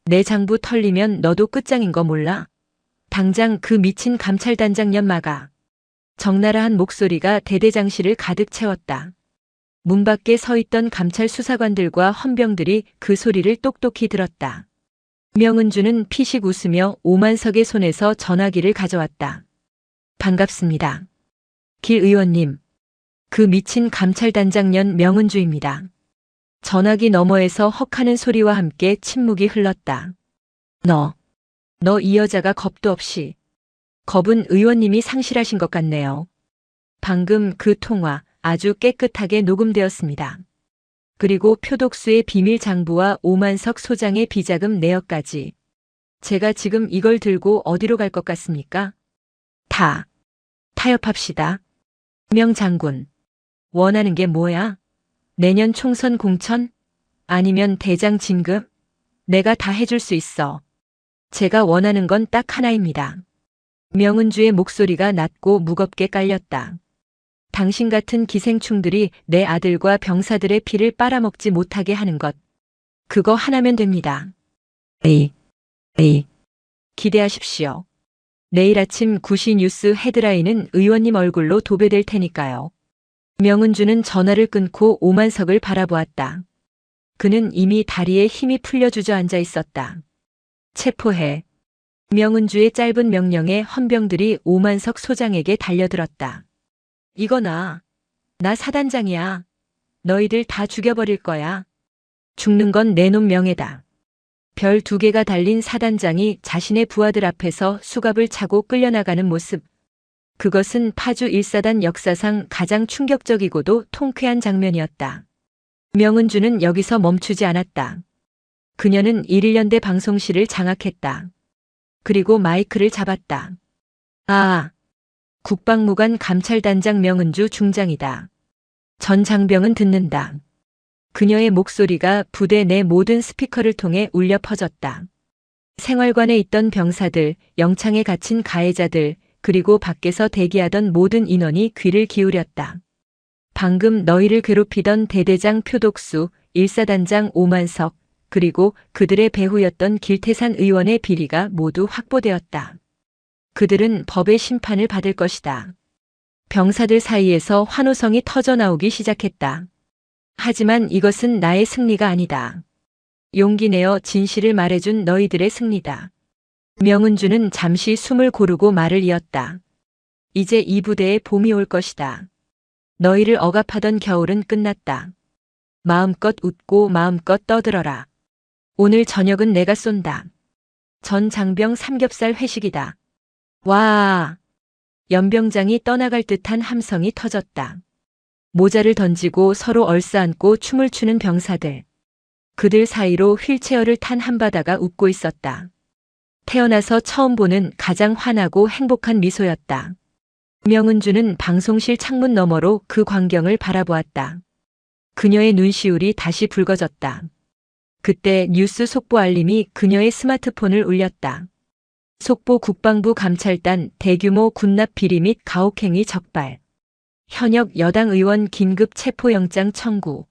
내 장부 털리면 너도 끝장인 거 몰라? 당장 그 미친 감찰단장 년 막아. 적나라한 목소리가 대대장실을 가득 채웠다. 문 밖에 서 있던 감찰 수사관들과 헌병들이 그 소리를 똑똑히 들었다. 명은주는 피식 웃으며 오만석의 손에서 전화기를 가져왔다. 반갑습니다. 길 의원님. 그 미친 감찰단장년 명은주입니다. 전화기 너머에서 헉하는 소리와 함께 침묵이 흘렀다. 너 이 여자가 겁도 없이. 겁은 의원님이 상실하신 것 같네요. 방금 그 통화 아주 깨끗하게 녹음되었습니다. 그리고 표독수의 비밀 장부와 오만석 소장의 비자금 내역까지. 제가 지금 이걸 들고 어디로 갈 것 같습니까? 타협합시다. 명 장군. 원하는 게 뭐야? 내년 총선 공천? 아니면 대장 진급? 내가 다 해줄 수 있어. 제가 원하는 건 딱 하나입니다. 명은주의 목소리가 낮고 무겁게 깔렸다. 당신 같은 기생충들이 내 아들과 병사들의 피를 빨아먹지 못하게 하는 것. 그거 하나면 됩니다. 에이. 기대하십시오. 내일 아침 9시 뉴스 헤드라인은 의원님 얼굴로 도배될 테니까요. 명은주는 전화를 끊고 오만석을 바라보았다. 그는 이미 다리에 힘이 풀려 주저앉아 있었다. 체포해. 명은주의 짧은 명령에 헌병들이 오만석 소장에게 달려들었다. 이거나. 나 사단장이야. 너희들 다 죽여버릴 거야. 죽는 건 내 놈 명예다. 별 2개가 달린 사단장이 자신의 부하들 앞에서 수갑을 차고 끌려나가는 모습. 그것은 파주 1사단 역사상 가장 충격적이고도 통쾌한 장면이었다. 명은주는 여기서 멈추지 않았다. 그녀는 1년대 방송실을 장악했다. 그리고 마이크를 잡았다. 아, 국방무관 감찰단장 명은주 중장이다. 전 장병은 듣는다. 그녀의 목소리가 부대 내 모든 스피커를 통해 울려 퍼졌다. 생활관에 있던 병사들, 영창에 갇힌 가해자들, 그리고 밖에서 대기하던 모든 인원이 귀를 기울였다. 방금 너희를 괴롭히던 대대장 표독수, 1사단장 오만석, 그리고 그들의 배후였던 길태산 의원의 비리가 모두 확보되었다. 그들은 법의 심판을 받을 것이다. 병사들 사이에서 환호성이 터져나오기 시작했다. 하지만 이것은 나의 승리가 아니다. 용기 내어 진실을 말해준 너희들의 승리다. 명은주는 잠시 숨을 고르고 말을 이었다. 이제 이 부대에 봄이 올 것이다. 너희를 억압하던 겨울은 끝났다. 마음껏 웃고 마음껏 떠들어라. 오늘 저녁은 내가 쏜다. 전 장병 삼겹살 회식이다. 와! 연병장이 떠나갈 듯한 함성이 터졌다. 모자를 던지고 서로 얼싸안고 춤을 추는 병사들. 그들 사이로 휠체어를 탄 한바다가 웃고 있었다. 태어나서 처음 보는 가장 환하고 행복한 미소였다. 명은주는 방송실 창문 너머로 그 광경을 바라보았다. 그녀의 눈시울이 다시 붉어졌다. 그때 뉴스 속보 알림이 그녀의 스마트폰을 울렸다. 속보 국방부 감찰단 대규모 군납 비리 및 가혹행위 적발. 현역 여당 의원 긴급 체포영장 청구.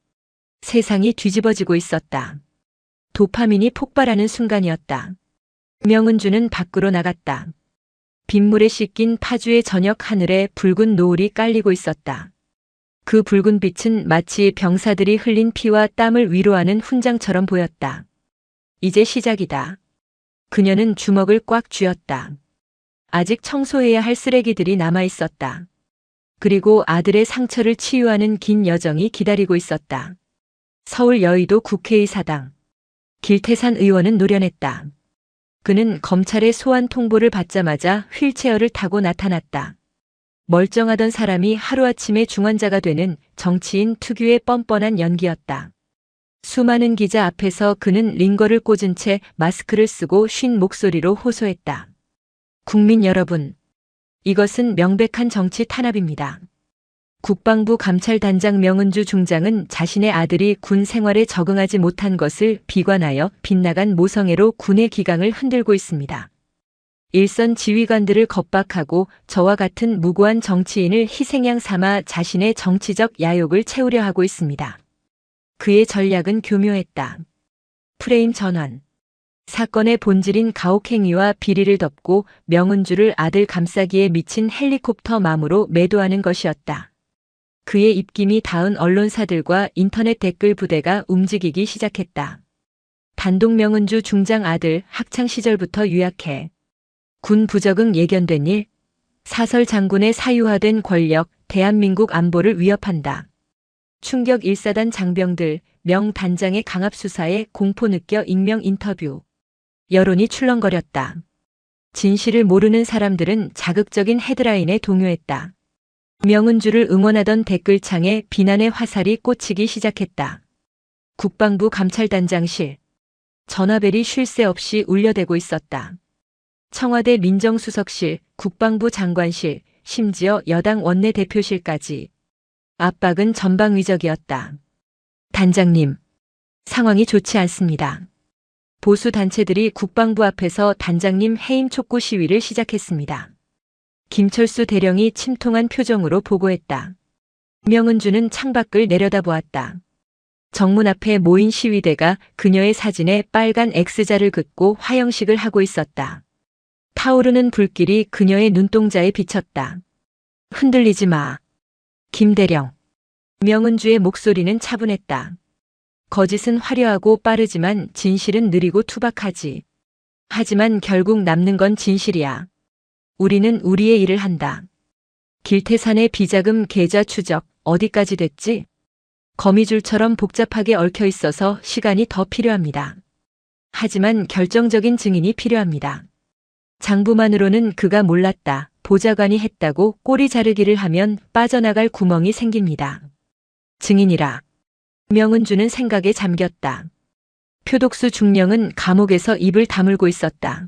세상이 뒤집어지고 있었다. 도파민이 폭발하는 순간이었다. 명은주는 밖으로 나갔다. 빗물에 씻긴 파주의 저녁 하늘에 붉은 노을이 깔리고 있었다. 그 붉은 빛은 마치 병사들이 흘린 피와 땀을 위로하는 훈장처럼 보였다. 이제 시작이다. 그녀는 주먹을 꽉 쥐었다. 아직 청소해야 할 쓰레기들이 남아 있었다. 그리고 아들의 상처를 치유하는 긴 여정이 기다리고 있었다. 서울 여의도 국회의 사당. 길태산 의원은 노련했다. 그는 검찰의 소환 통보를 받자마자 휠체어를 타고 나타났다. 멀쩡하던 사람이 하루아침에 중환자가 되는 정치인 특유의 뻔뻔한 연기였다. 수많은 기자 앞에서 그는 링거를 꽂은 채 마스크를 쓰고 쉰 목소리로 호소했다. 국민 여러분, 이것은 명백한 정치 탄압입니다. 국방부 감찰단장 명은주 중장은 자신의 아들이 군 생활에 적응하지 못한 것을 비관하여 빗나간 모성애로 군의 기강을 흔들고 있습니다. 일선 지휘관들을 겁박하고 저와 같은 무고한 정치인을 희생양 삼아 자신의 정치적 야욕을 채우려 하고 있습니다. 그의 전략은 교묘했다. 프레임 전환. 사건의 본질인 가혹행위와 비리를 덮고 명은주를 아들 감싸기에 미친 헬리콥터 맘으로 매도하는 것이었다. 그의 입김이 닿은 언론사들과 인터넷 댓글 부대가 움직이기 시작했다. 단독 명은주 중장 아들 학창 시절부터 유약해. 군 부적응 예견된 일. 사설 장군의 사유화된 권력, 대한민국 안보를 위협한다. 충격 1사단 장병들, 명 단장의 강압 수사에 공포 느껴 익명 인터뷰. 여론이 출렁거렸다. 진실을 모르는 사람들은 자극적인 헤드라인에 동요했다. 명은주를 응원하던 댓글창에 비난의 화살이 꽂히기 시작했다. 국방부 감찰단장실. 전화벨이 쉴 새 없이 울려대고 있었다. 청와대 민정수석실, 국방부 장관실, 심지어 여당 원내대표실까지. 압박은 전방위적이었다. 단장님, 상황이 좋지 않습니다. 보수 단체들이 국방부 앞에서 단장님 해임 촉구 시위를 시작했습니다. 김철수 대령이 침통한 표정으로 보고했다. 명은주는 창밖을 내려다보았다. 정문 앞에 모인 시위대가 그녀의 사진에 빨간 X자를 긋고 화형식을 하고 있었다. 타오르는 불길이 그녀의 눈동자에 비쳤다. 흔들리지 마. 김대령. 명은주의 목소리는 차분했다. 거짓은 화려하고 빠르지만 진실은 느리고 투박하지. 하지만 결국 남는 건 진실이야. 우리는 우리의 일을 한다. 길태산의 비자금 계좌 추적 어디까지 됐지? 거미줄처럼 복잡하게 얽혀 있어서 시간이 더 필요합니다. 하지만 결정적인 증인이 필요합니다. 장부만으로는 그가 몰랐다, 보좌관이 했다고 꼬리 자르기를 하면 빠져나갈 구멍이 생깁니다. 증인이라. 명은주는 생각에 잠겼다. 표독수 중령은 감옥에서 입을 다물고 있었다.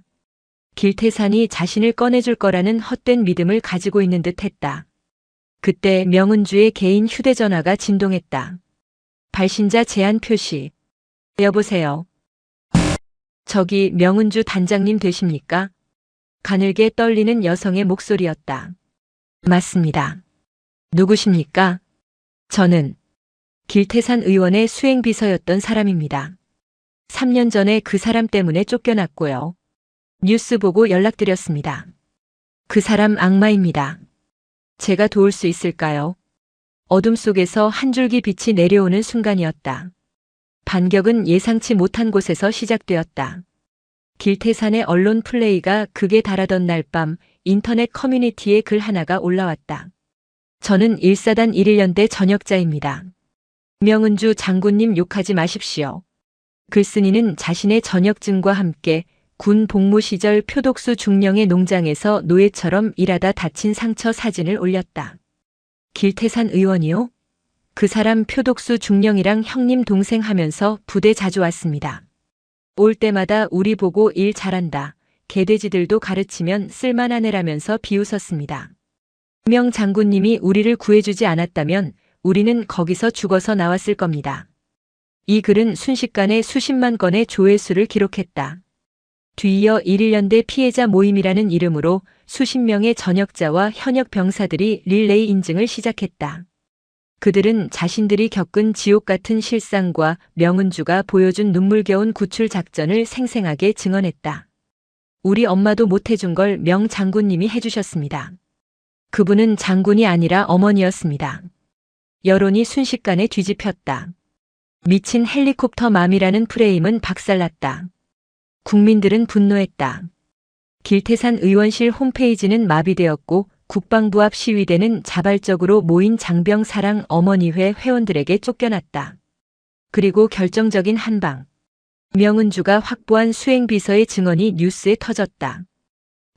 길태산이 자신을 꺼내줄 거라는 헛된 믿음을 가지고 있는 듯 했다. 그때 명은주의 개인 휴대전화가 진동했다. 발신자 제한 표시. 여보세요. 저기 명은주 단장님 되십니까? 가늘게 떨리는 여성의 목소리였다. 맞습니다. 누구십니까? 저는 길태산 의원의 수행비서였던 사람입니다. 3년 전에 그 사람 때문에 쫓겨났고요. 뉴스 보고 연락드렸습니다. 그 사람 악마입니다. 제가 도울 수 있을까요? 어둠 속에서 한 줄기 빛이 내려오는 순간이었다. 반격은 예상치 못한 곳에서 시작되었다. 길태산의 언론 플레이가 극에 달하던 날 밤 인터넷 커뮤니티에 글 하나가 올라왔다. 저는 1사단 1일연대 전역자입니다. 명은주 장군님 욕하지 마십시오. 글쓴이는 자신의 전역증과 함께 군 복무 시절 표독수 중령의 농장에서 노예처럼 일하다 다친 상처 사진을 올렸다. 길태산 의원이요? 그 사람 표독수 중령이랑 형님 동생 하면서 부대 자주 왔습니다. 올 때마다 우리 보고 일 잘한다. 개돼지들도 가르치면 쓸만한 애라면서 비웃었습니다. 명 장군님이 우리를 구해주지 않았다면 우리는 거기서 죽어서 나왔을 겁니다. 이 글은 순식간에 수십만 건의 조회수를 기록했다. 뒤이어 1.1년대 피해자 모임이라는 이름으로 수십 명의 전역자와 현역 병사들이 릴레이 인증을 시작했다. 그들은 자신들이 겪은 지옥 같은 실상과 명은주가 보여준 눈물겨운 구출 작전을 생생하게 증언했다. 우리 엄마도 못해준 걸 명 장군님이 해주셨습니다. 그분은 장군이 아니라 어머니였습니다. 여론이 순식간에 뒤집혔다. 미친 헬리콥터 맘이라는 프레임은 박살났다. 국민들은 분노했다. 길태산 의원실 홈페이지는 마비되었고 국방부 앞 시위대는 자발적으로 모인 장병사랑 어머니회 회원들에게 쫓겨났다. 그리고 결정적인 한방. 명은주가 확보한 수행비서의 증언이 뉴스에 터졌다.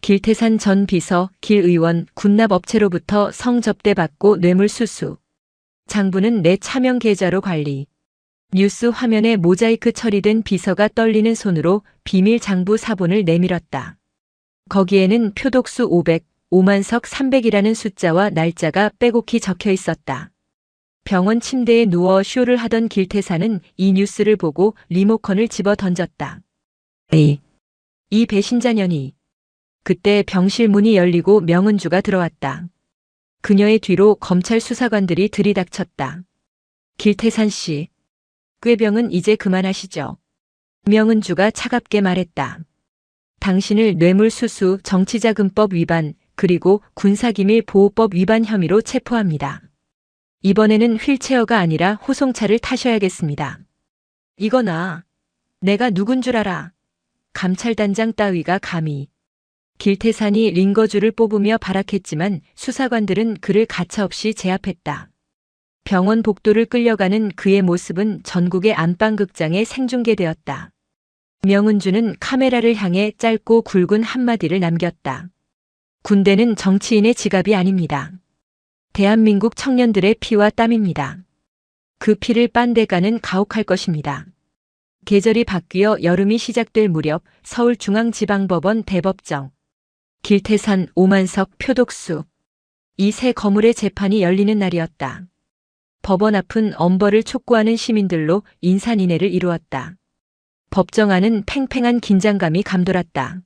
길태산 전 비서, 길 의원, 군납업체로부터 성접대받고 뇌물수수. 장부는 내 차명 계좌로 관리. 뉴스 화면에 모자이크 처리된 비서가 떨리는 손으로 비밀 장부 사본을 내밀었다. 거기에는 표독수 500, 오만석 300이라는 숫자와 날짜가 빼곡히 적혀 있었다. 병원 침대에 누워 쇼를 하던 길태산은 이 뉴스를 보고 리모컨을 집어 던졌다. 이 배신자년이. 그때 병실 문이 열리고 명은주가 들어왔다. 그녀의 뒤로 검찰 수사관들이 들이닥쳤다. 길태산 씨. 꾀병은 이제 그만하시죠. 명은주가 차갑게 말했다. 당신을 뇌물수수, 정치자금법 위반, 그리고 군사기밀보호법 위반 혐의로 체포합니다. 이번에는 휠체어가 아니라 호송차를 타셔야겠습니다. 이거나 내가 누군 줄 알아. 감찰단장 따위가 감히. 길태산이 링거줄을 뽑으며 발악했지만 수사관들은 그를 가차없이 제압했다. 병원 복도를 끌려가는 그의 모습은 전국의 안방극장에 생중계되었다. 명은주는 카메라를 향해 짧고 굵은 한마디를 남겼다. 군대는 정치인의 지갑이 아닙니다. 대한민국 청년들의 피와 땀입니다. 그 피를 빤 대가는 가혹할 것입니다. 계절이 바뀌어 여름이 시작될 무렵 서울중앙지방법원 대법정. 길태산, 오만석, 표독수. 이 세 거물의 재판이 열리는 날이었다. 법원 앞은 엄벌을 촉구하는 시민들로 인산인해를 이루었다. 법정 안은 팽팽한 긴장감이 감돌았다.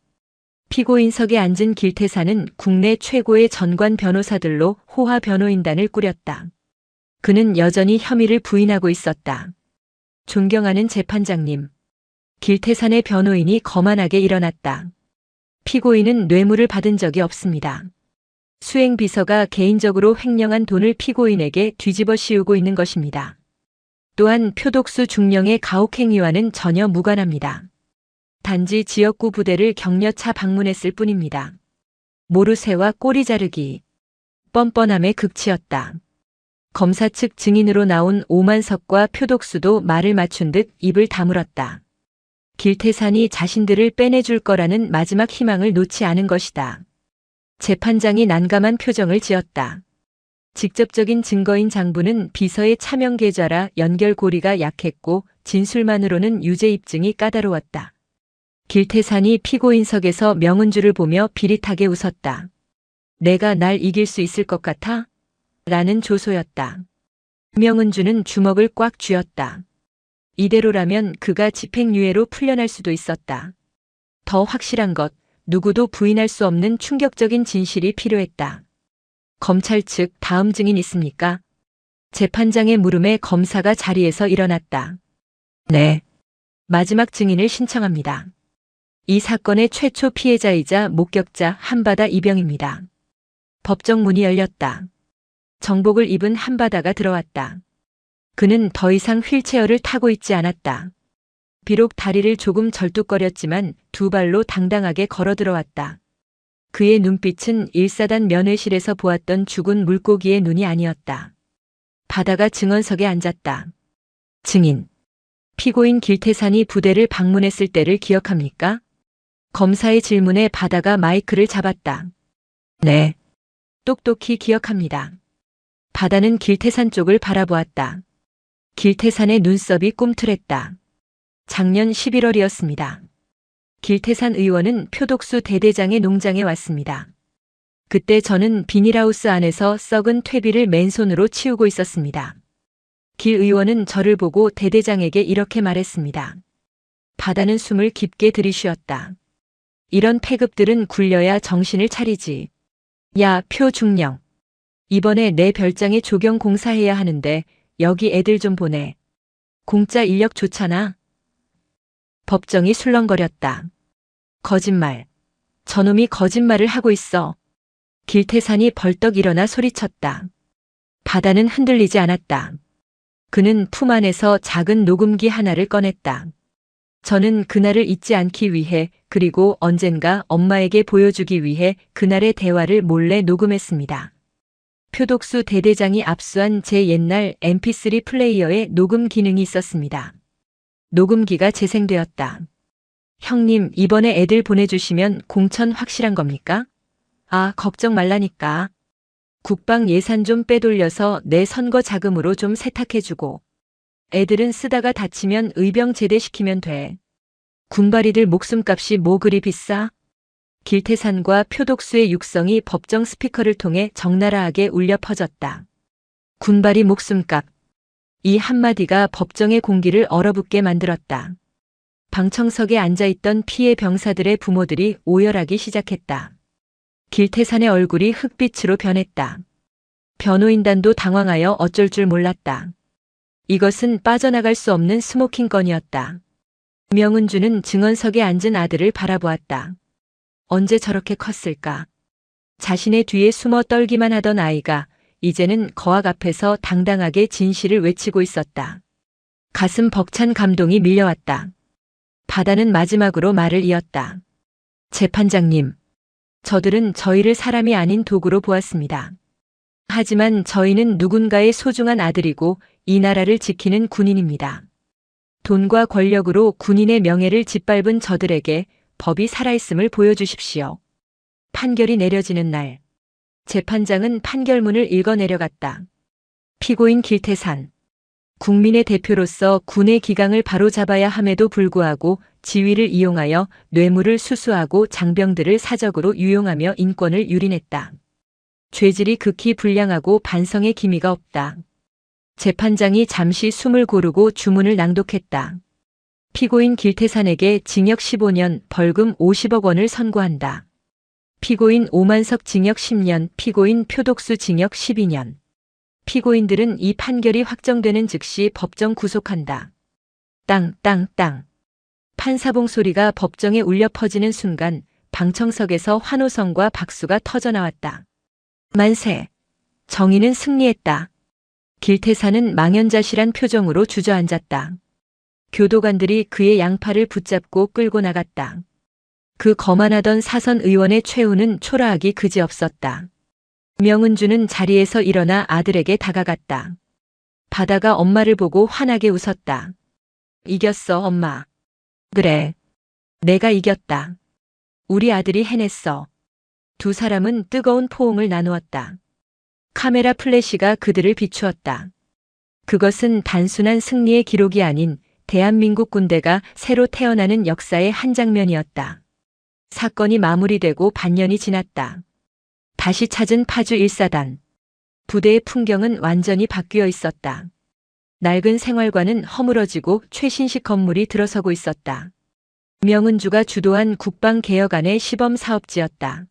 피고인석에 앉은 길태산은 국내 최고의 전관 변호사들로 호화 변호인단을 꾸렸다. 그는 여전히 혐의를 부인하고 있었다. 존경하는 재판장님. 길태산의 변호인이 거만하게 일어났다. 피고인은 뇌물을 받은 적이 없습니다. 수행비서가 개인적으로 횡령한 돈을 피고인에게 뒤집어 씌우고 있는 것입니다. 또한 표독수 중령의 가혹행위와는 전혀 무관합니다. 단지 지역구 부대를 격려차 방문했을 뿐입니다. 모르쇠와 꼬리 자르기. 뻔뻔함의 극치였다. 검사 측 증인으로 나온 오만석과 표독수도 말을 맞춘 듯 입을 다물었다. 길태산이 자신들을 빼내줄 거라는 마지막 희망을 놓지 않은 것이다. 재판장이 난감한 표정을 지었다. 직접적인 증거인 장부는 비서의 차명 계좌라 연결고리가 약했고 진술만으로는 유죄 입증이 까다로웠다. 길태산이 피고인석에서 명은주를 보며 비릿하게 웃었다. 내가 날 이길 수 있을 것 같아? 라는 조소였다. 명은주는 주먹을 꽉 쥐었다. 이대로라면 그가 집행유예로 풀려날 수도 있었다. 더 확실한 것, 누구도 부인할 수 없는 충격적인 진실이 필요했다. 검찰 측 다음 증인 있습니까? 재판장의 물음에 검사가 자리에서 일어났다. 네. 마지막 증인을 신청합니다. 이 사건의 최초 피해자이자 목격자 한바다 이병입니다. 법정 문이 열렸다. 정복을 입은 한바다가 들어왔다. 그는 더 이상 휠체어를 타고 있지 않았다. 비록 다리를 조금 절뚝거렸지만 두 발로 당당하게 걸어 들어왔다. 그의 눈빛은 일사단 면회실에서 보았던 죽은 물고기의 눈이 아니었다. 바다가 증언석에 앉았다. 증인. 피고인 길태산이 부대를 방문했을 때를 기억합니까? 검사의 질문에 바다가 마이크를 잡았다. 네. 똑똑히 기억합니다. 바다는 길태산 쪽을 바라보았다. 길태산의 눈썹이 꿈틀했다. 작년 11월이었습니다. 길태산 의원은 표독수 대대장의 농장에 왔습니다. 그때 저는 비닐하우스 안에서 썩은 퇴비를 맨손으로 치우고 있었습니다. 길 의원은 저를 보고 대대장에게 이렇게 말했습니다. 바다는 숨을 깊게 들이쉬었다. 이런 패급들은 굴려야 정신을 차리지. 야, 표중령. 이번에 내 별장에 조경 공사해야 하는데 여기 애들 좀 보내. 공짜 인력 좋잖아. 법정이 술렁거렸다. 거짓말. 저놈이 거짓말을 하고 있어. 길태산이 벌떡 일어나 소리쳤다. 바다는 흔들리지 않았다. 그는 품 안에서 작은 녹음기 하나를 꺼냈다. 저는 그날을 잊지 않기 위해 그리고 언젠가 엄마에게 보여주기 위해 그날의 대화를 몰래 녹음했습니다. 표독수 대대장이 압수한 제 옛날 mp3 플레이어에 녹음 기능이 있었습니다. 녹음기가 재생되었다. 형님, 이번에 애들 보내주시면 공천 확실한 겁니까? 아, 걱정 말라니까. 국방 예산 좀 빼돌려서 내 선거 자금으로 좀 세탁해주고. 애들은 쓰다가 다치면 의병 제대시키면 돼. 군바리들 목숨값이 뭐 그리 비싸? 길태산과 표독수의 육성이 법정 스피커를 통해 적나라하게 울려 퍼졌다. 군바리 목숨값. 이 한마디가 법정의 공기를 얼어붙게 만들었다. 방청석에 앉아있던 피해 병사들의 부모들이 오열하기 시작했다. 길태산의 얼굴이 흑빛으로 변했다. 변호인단도 당황하여 어쩔 줄 몰랐다. 이것은 빠져나갈 수 없는 스모킹 건이었다. 명은주는 증언석에 앉은 아들을 바라보았다. 언제 저렇게 컸을까? 자신의 뒤에 숨어 떨기만 하던 아이가 이제는 거악 앞에서 당당하게 진실을 외치고 있었다. 가슴 벅찬 감동이 밀려왔다. 바다는 마지막으로 말을 이었다. 재판장님, 저들은 저희를 사람이 아닌 도구로 보았습니다. 하지만 저희는 누군가의 소중한 아들이고 이 나라를 지키는 군인입니다. 돈과 권력으로 군인의 명예를 짓밟은 저들에게 법이 살아있음을 보여주십시오. 판결이 내려지는 날, 재판장은 판결문을 읽어 내려갔다. 피고인 길태산. 국민의 대표로서 군의 기강을 바로잡아야 함에도 불구하고 지위를 이용하여 뇌물을 수수하고 장병들을 사적으로 유용하며 인권을 유린했다. 죄질이 극히 불량하고 반성의 기미가 없다. 재판장이 잠시 숨을 고르고 주문을 낭독했다. 피고인 길태산에게 징역 15년, 벌금 50억 원을 선고한다. 피고인 오만석 징역 10년, 피고인 표독수 징역 12년. 피고인들은 이 판결이 확정되는 즉시 법정 구속한다. 땅, 땅, 땅. 판사봉 소리가 법정에 울려 퍼지는 순간 방청석에서 환호성과 박수가 터져나왔다. 만세. 정의는 승리했다. 길태산은 망연자실한 표정으로 주저앉았다. 교도관들이 그의 양팔을 붙잡고 끌고 나갔다. 그 거만하던 사선 의원의 최후는 초라하기 그지없었다. 명은주는 자리에서 일어나 아들에게 다가갔다. 바다가 엄마를 보고 환하게 웃었다. 이겼어, 엄마. 그래. 내가 이겼다. 우리 아들이 해냈어. 두 사람은 뜨거운 포옹을 나누었다. 카메라 플래시가 그들을 비추었다. 그것은 단순한 승리의 기록이 아닌 대한민국 군대가 새로 태어나는 역사의 한 장면이었다. 사건이 마무리되고 반년이 지났다. 다시 찾은 파주 1사단. 부대의 풍경은 완전히 바뀌어 있었다. 낡은 생활관은 허물어지고 최신식 건물이 들어서고 있었다. 명은주가 주도한 국방개혁안의 시범 사업지였다.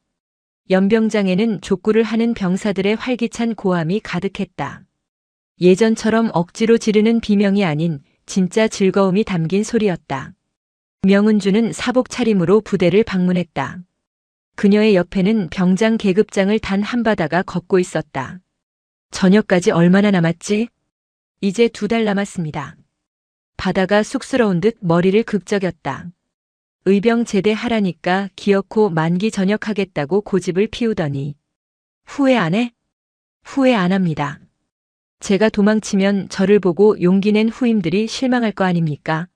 연병장에는 족구를 하는 병사들의 활기찬 고함이 가득했다. 예전처럼 억지로 지르는 비명이 아닌 진짜 즐거움이 담긴 소리였다. 명은주는 사복 차림으로 부대를 방문했다. 그녀의 옆에는 병장 계급장을 단 한 바다가 걷고 있었다. 저녁까지 얼마나 남았지? 이제 2달 남았습니다. 바다가 쑥스러운 듯 머리를 극적였다. 의병 제대하라니까 기어코 만기 전역하겠다고 고집을 피우더니 후회 안 해? 후회 안 합니다. 제가 도망치면 저를 보고 용기 낸 후임들이 실망할 거 아닙니까?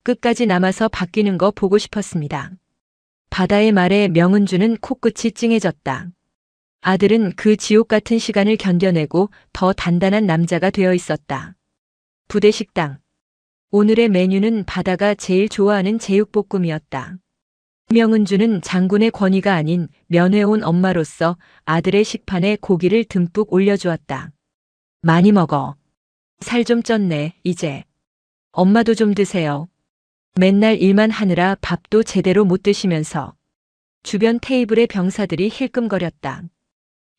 끝까지 남아서 바뀌는 거 보고 싶었습니다. 바다의 말에 명은주는 코끝이 찡해졌다. 아들은 그 지옥 같은 시간을 견뎌내고 더 단단한 남자가 되어 있었다. 부대 식당. 오늘의 메뉴는 바다가 제일 좋아하는 제육볶음이었다. 명은주는 장군의 권위가 아닌 면회온 엄마로서 아들의 식판에 고기를 듬뿍 올려주었다. 많이 먹어. 살 좀 쪘네, 이제. 엄마도 좀 드세요. 맨날 일만 하느라 밥도 제대로 못 드시면서. 주변 테이블의 병사들이 힐끔거렸다.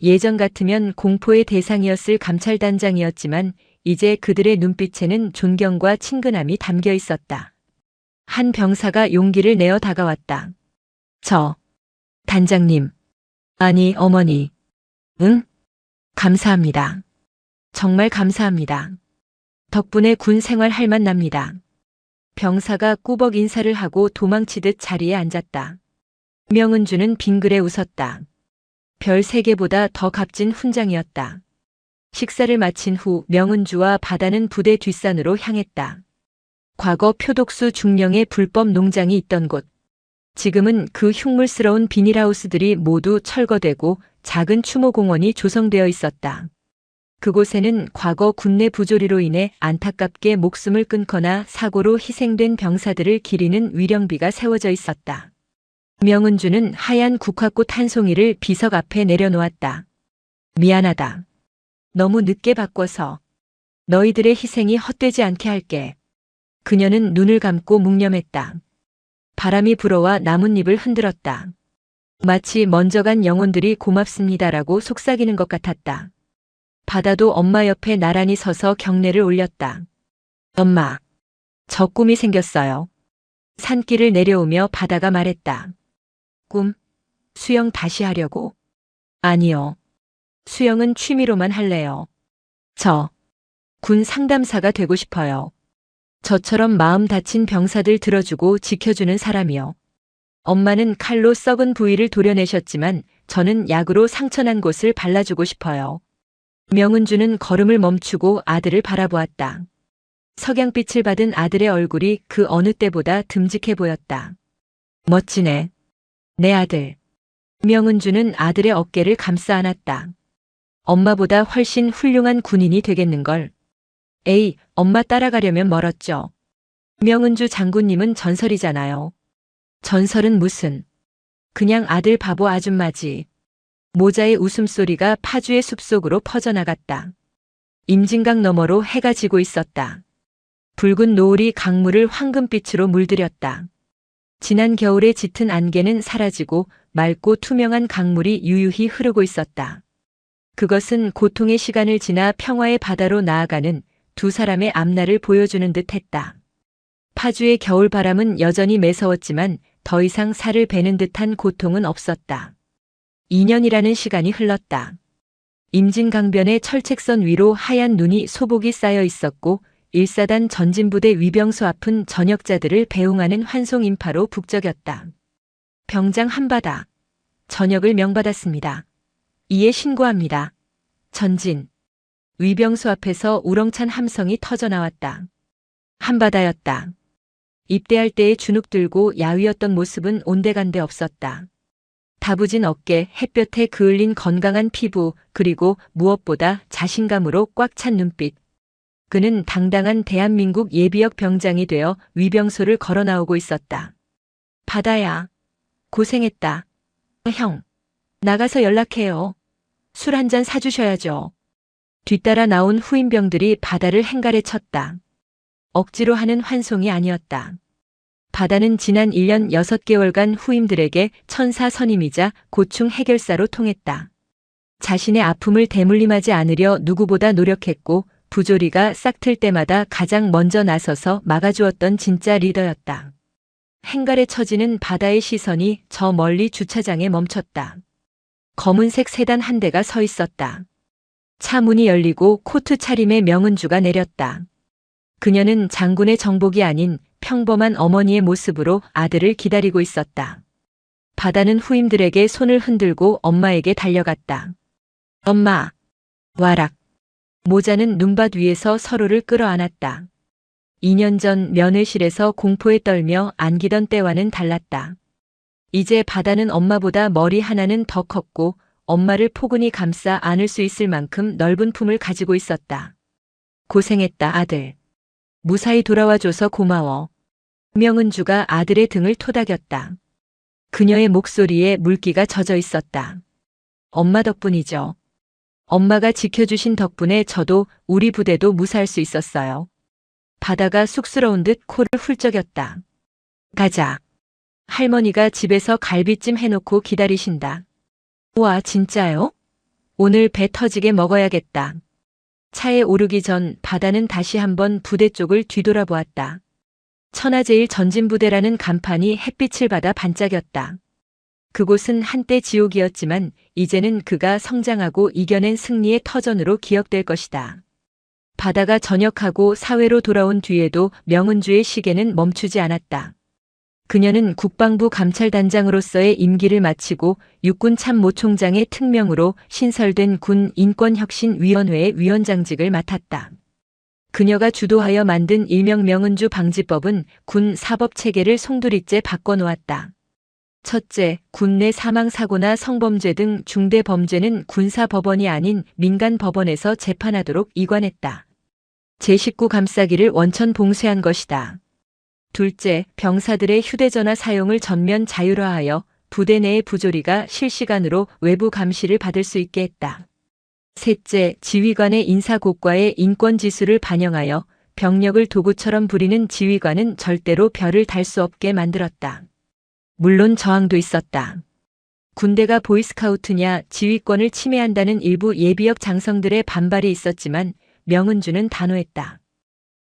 예전 같으면 공포의 대상이었을 감찰단장이었지만 이제 그들의 눈빛에는 존경과 친근함이 담겨 있었다. 한 병사가 용기를 내어 다가왔다. 단장님. 아니, 어머니. 응? 감사합니다. 정말 감사합니다. 덕분에 군 생활 할 맛 납니다. 병사가 꾸벅 인사를 하고 도망치듯 자리에 앉았다. 명은주는 빙그레 웃었다. 별 3개보다 더 값진 훈장이었다. 식사를 마친 후 명은주와 바다는 부대 뒷산으로 향했다. 과거 표독수 중령의 불법 농장이 있던 곳. 지금은 그 흉물스러운 비닐하우스들이 모두 철거되고 작은 추모공원이 조성되어 있었다. 그곳에는 과거 군내 부조리로 인해 안타깝게 목숨을 끊거나 사고로 희생된 병사들을 기리는 위령비가 세워져 있었다. 명은주는 하얀 국화꽃 한 송이를 비석 앞에 내려놓았다. 미안하다. 너무 늦게 바꿔서. 너희들의 희생이 헛되지 않게 할게. 그녀는 눈을 감고 묵념했다. 바람이 불어와 나뭇잎을 흔들었다. 마치 먼저 간 영혼들이 고맙습니다라고 속삭이는 것 같았다. 바다도 엄마 옆에 나란히 서서 경례를 올렸다. 엄마, 저 꿈이 생겼어요. 산길을 내려오며 바다가 말했다. 꿈? 수영 다시 하려고? 아니요. 수영은 취미로만 할래요. 군 상담사가 되고 싶어요. 저처럼 마음 다친 병사들 들어주고 지켜주는 사람이요. 엄마는 칼로 썩은 부위를 도려내셨지만 저는 약으로 상처난 곳을 발라주고 싶어요. 명은주는 걸음을 멈추고 아들을 바라보았다. 석양빛을 받은 아들의 얼굴이 그 어느 때보다 듬직해 보였다. 멋지네. 내 아들. 명은주는 아들의 어깨를 감싸 안았다. 엄마보다 훨씬 훌륭한 군인이 되겠는걸. 에이, 엄마 따라가려면 멀었죠. 명은주 장군님은 전설이잖아요. 전설은 무슨. 그냥 아들 바보 아줌마지. 모자의 웃음소리가 파주의 숲속으로 퍼져나갔다. 임진강 너머로 해가 지고 있었다. 붉은 노을이 강물을 황금빛으로 물들였다. 지난 겨울에 짙은 안개는 사라지고 맑고 투명한 강물이 유유히 흐르고 있었다. 그것은 고통의 시간을 지나 평화의 바다로 나아가는 두 사람의 앞날을 보여주는 듯 했다. 파주의 겨울바람은 여전히 매서웠지만 더 이상 살을 베는 듯한 고통은 없었다. 2년이라는 시간이 흘렀다. 임진강변의 철책선 위로 하얀 눈이 소복이 쌓여 있었고 1사단 전진부대 위병소 앞은 전역자들을 배웅하는 환송 인파로 북적였다. 병장 한바다. 전역을 명받았습니다. 이에 신고합니다. 전진. 위병소 앞에서 우렁찬 함성이 터져나왔다. 한바다였다. 입대할 때의 주눅 들고 야위었던 모습은 온데간데 없었다. 다부진 어깨, 햇볕에 그을린 건강한 피부, 그리고 무엇보다 자신감으로 꽉 찬 눈빛. 그는 당당한 대한민국 예비역 병장이 되어 위병소를 걸어 나오고 있었다. 바다야. 고생했다. 형. 나가서 연락해요. 술 한 잔 사주셔야죠. 뒤따라 나온 후임병들이 바다를 행가래 쳤다. 억지로 하는 환송이 아니었다. 바다는 지난 1년 6개월간 후임들에게 천사 선임이자 고충 해결사로 통했다. 자신의 아픔을 대물림하지 않으려 누구보다 노력했고 부조리가 싹틀 때마다 가장 먼저 나서서 막아주었던 진짜 리더였다. 행갈에 처지는 바다의 시선이 저 멀리 주차장에 멈췄다. 검은색 세단 한 대가 서 있었다. 차 문이 열리고 코트 차림의 명은주가 내렸다. 그녀는 장군의 정복이 아닌 평범한 어머니의 모습으로 아들을 기다리고 있었다. 바다는 후임들에게 손을 흔들고 엄마에게 달려갔다. 엄마. 와락. 모자는 눈밭 위에서 서로를 끌어안았다. 2년 전 면회실에서 공포에 떨며 안기던 때와는 달랐다. 이제 바다는 엄마보다 머리 하나는 더 컸고 엄마를 포근히 감싸 안을 수 있을 만큼 넓은 품을 가지고 있었다. 고생했다, 아들. 무사히 돌아와줘서 고마워. 명은주가 아들의 등을 토닥였다. 그녀의 목소리에 물기가 젖어 있었다. 엄마 덕분이죠. 엄마가 지켜주신 덕분에 저도 우리 부대도 무사할 수 있었어요. 바다가 쑥스러운 듯 코를 훌쩍였다. 가자. 할머니가 집에서 갈비찜 해놓고 기다리신다. 와, 진짜요? 오늘 배 터지게 먹어야겠다. 차에 오르기 전 바다는 다시 한번 부대 쪽을 뒤돌아보았다. 천하제일 전진부대라는 간판이 햇빛을 받아 반짝였다. 그곳은 한때 지옥이었지만 이제는 그가 성장하고 이겨낸 승리의 터전으로 기억될 것이다. 바다가 전역하고 사회로 돌아온 뒤에도 명은주의 시계는 멈추지 않았다. 그녀는 국방부 감찰단장으로서의 임기를 마치고 육군 참모총장의 특명으로 신설된 군 인권혁신위원회의 위원장직을 맡았다. 그녀가 주도하여 만든 일명 명은주 방지법은 군 사법체계를 송두리째 바꿔놓았다. 첫째, 군내 사망사고나 성범죄 등 중대범죄는 군사법원이 아닌 민간법원에서 재판하도록 이관했다. 제19 감싸기를 원천 봉쇄한 것이다. 둘째, 병사들의 휴대전화 사용을 전면 자율화하여 부대 내의 부조리가 실시간으로 외부 감시를 받을 수 있게 했다. 셋째, 지휘관의 인사고과의 인권지수를 반영하여 병력을 도구처럼 부리는 지휘관은 절대로 별을 달 수 없게 만들었다. 물론 저항도 있었다. 군대가 보이스카우트냐 지휘권을 침해한다는 일부 예비역 장성들의 반발이 있었지만 명은주는 단호했다.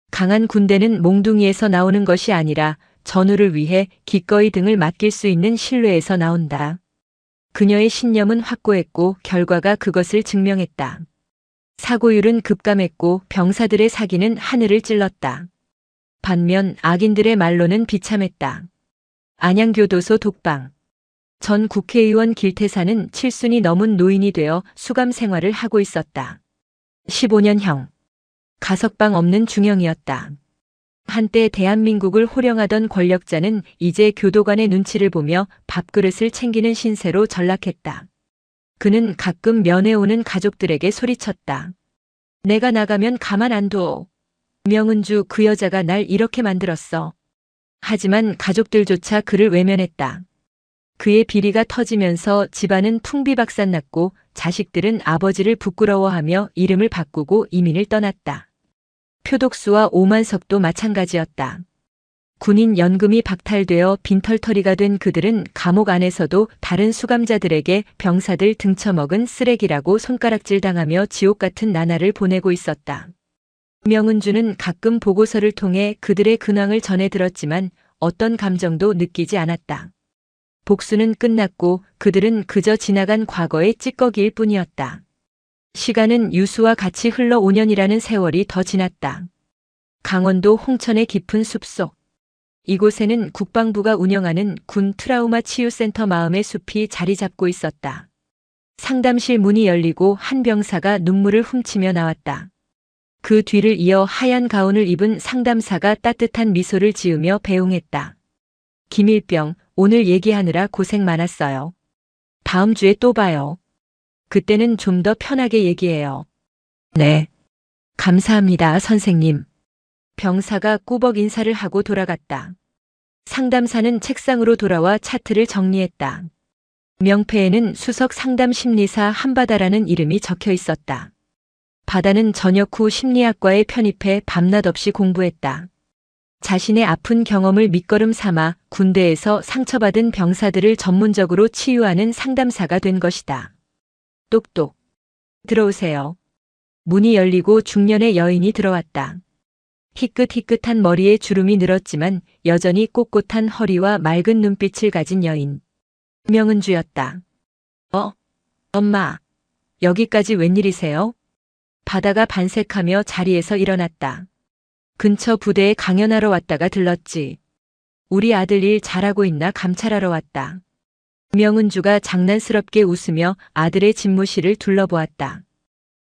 강한 군대는 몽둥이에서 나오는 것이 아니라 전우를 위해 기꺼이 등을 맡길 수 있는 신뢰에서 나온다. 그녀의 신념은 확고했고 결과가 그것을 증명했다. 사고율은 급감했고 병사들의 사기는 하늘을 찔렀다. 반면 악인들의 말로는 비참했다. 안양교도소 독방. 전 국회의원 길태사는 7순이 넘은 노인이 되어 수감 생활을 하고 있었다. 15년형. 가석방 없는 중형이었다. 한때 대한민국을 호령하던 권력자는 이제 교도관의 눈치를 보며 밥그릇을 챙기는 신세로 전락했다. 그는 가끔 면회 오는 가족들에게 소리쳤다. 내가 나가면 가만 안 둬. 명은주, 그 여자가 날 이렇게 만들었어. 하지만 가족들조차 그를 외면했다. 그의 비리가 터지면서 집안은 풍비박산났고 자식들은 아버지를 부끄러워하며 이름을 바꾸고 이민을 떠났다. 표독수와 오만석도 마찬가지였다. 군인 연금이 박탈되어 빈털터리가 된 그들은 감옥 안에서도 다른 수감자들에게 병사들 등쳐먹은 쓰레기라고 손가락질 당하며 지옥 같은 나날을 보내고 있었다. 명은주는 가끔 보고서를 통해 그들의 근황을 전해 들었지만 어떤 감정도 느끼지 않았다. 복수는 끝났고 그들은 그저 지나간 과거의 찌꺼기일 뿐이었다. 시간은 유수와 같이 흘러 5년이라는 세월이 더 지났다. 강원도 홍천의 깊은 숲속. 이곳에는 국방부가 운영하는 군 트라우마 치유센터 마음의 숲이 자리 잡고 있었다. 상담실 문이 열리고 한 병사가 눈물을 훔치며 나왔다. 그 뒤를 이어 하얀 가운을 입은 상담사가 따뜻한 미소를 지으며 배웅했다. 김일병, 오늘 얘기하느라 고생 많았어요. 다음 주에 또 봐요. 그때는 좀 더 편하게 얘기해요. 네. 감사합니다, 선생님. 병사가 꾸벅 인사를 하고 돌아갔다. 상담사는 책상으로 돌아와 차트를 정리했다. 명패에는 수석 상담 심리사 한바다라는 이름이 적혀 있었다. 바다는 저녁 후 심리학과에 편입해 밤낮 없이 공부했다. 자신의 아픈 경험을 밑거름 삼아 군대에서 상처받은 병사들을 전문적으로 치유하는 상담사가 된 것이다. 똑똑. 들어오세요. 문이 열리고 중년의 여인이 들어왔다. 희끗희끗한 머리에 주름이 늘었지만 여전히 꼿꼿한 허리와 맑은 눈빛을 가진 여인. 명은주였다. 엄마. 여기까지 웬일이세요? 바다가 반색하며 자리에서 일어났다. 근처 부대에 강연하러 왔다가 들렀지. 우리 아들 일 잘하고 있나 감찰하러 왔다. 명은주가 장난스럽게 웃으며 아들의 집무실을 둘러보았다.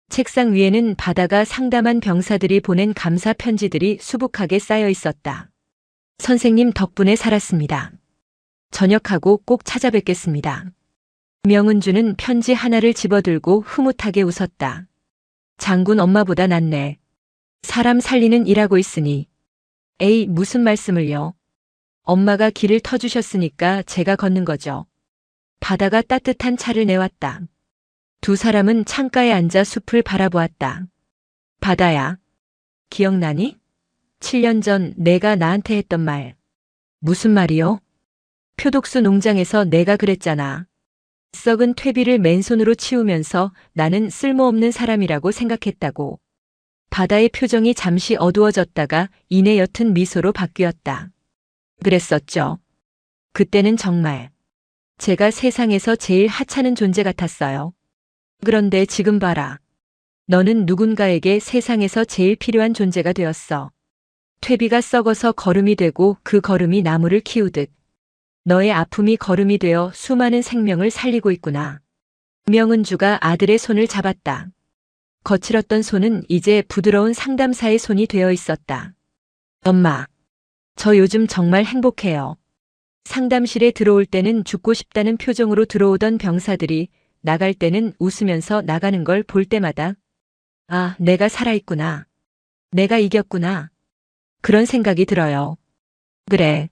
책상 위에는 바다가 상담한 병사들이 보낸 감사 편지들이 수북하게 쌓여 있었다. 선생님 덕분에 살았습니다. 저녁하고 꼭 찾아뵙겠습니다. 명은주는 편지 하나를 집어들고 흐뭇하게 웃었다. 장군 엄마보다 낫네. 사람 살리는 일하고 있으니. 에이, 무슨 말씀을요. 엄마가 길을 터주셨으니까 제가 걷는 거죠. 바다가 따뜻한 차를 내왔다. 두 사람은 창가에 앉아 숲을 바라보았다. 바다야. 기억나니? 7년 전 내가 나한테 했던 말. 무슨 말이요? 표독수 농장에서 내가 그랬잖아. 썩은 퇴비를 맨손으로 치우면서 나는 쓸모없는 사람이라고 생각했다고. 바다의 표정이 잠시 어두워졌다가 이내 옅은 미소로 바뀌었다. 그랬었죠. 그때는 정말 제가 세상에서 제일 하찮은 존재 같았어요. 그런데 지금 봐라. 너는 누군가에게 세상에서 제일 필요한 존재가 되었어. 퇴비가 썩어서 거름이 되고 그 거름이 나무를 키우듯. 너의 아픔이 거름이 되어 수많은 생명을 살리고 있구나. 명은주가 아들의 손을 잡았다. 거칠었던 손은 이제 부드러운 상담사의 손이 되어 있었다. 엄마, 저 요즘 정말 행복해요. 상담실에 들어올 때는 죽고 싶다는 표정으로 들어오던 병사들이 나갈 때는 웃으면서 나가는 걸 볼 때마다 아, 내가 살아있구나. 내가 이겼구나. 그런 생각이 들어요. 그래.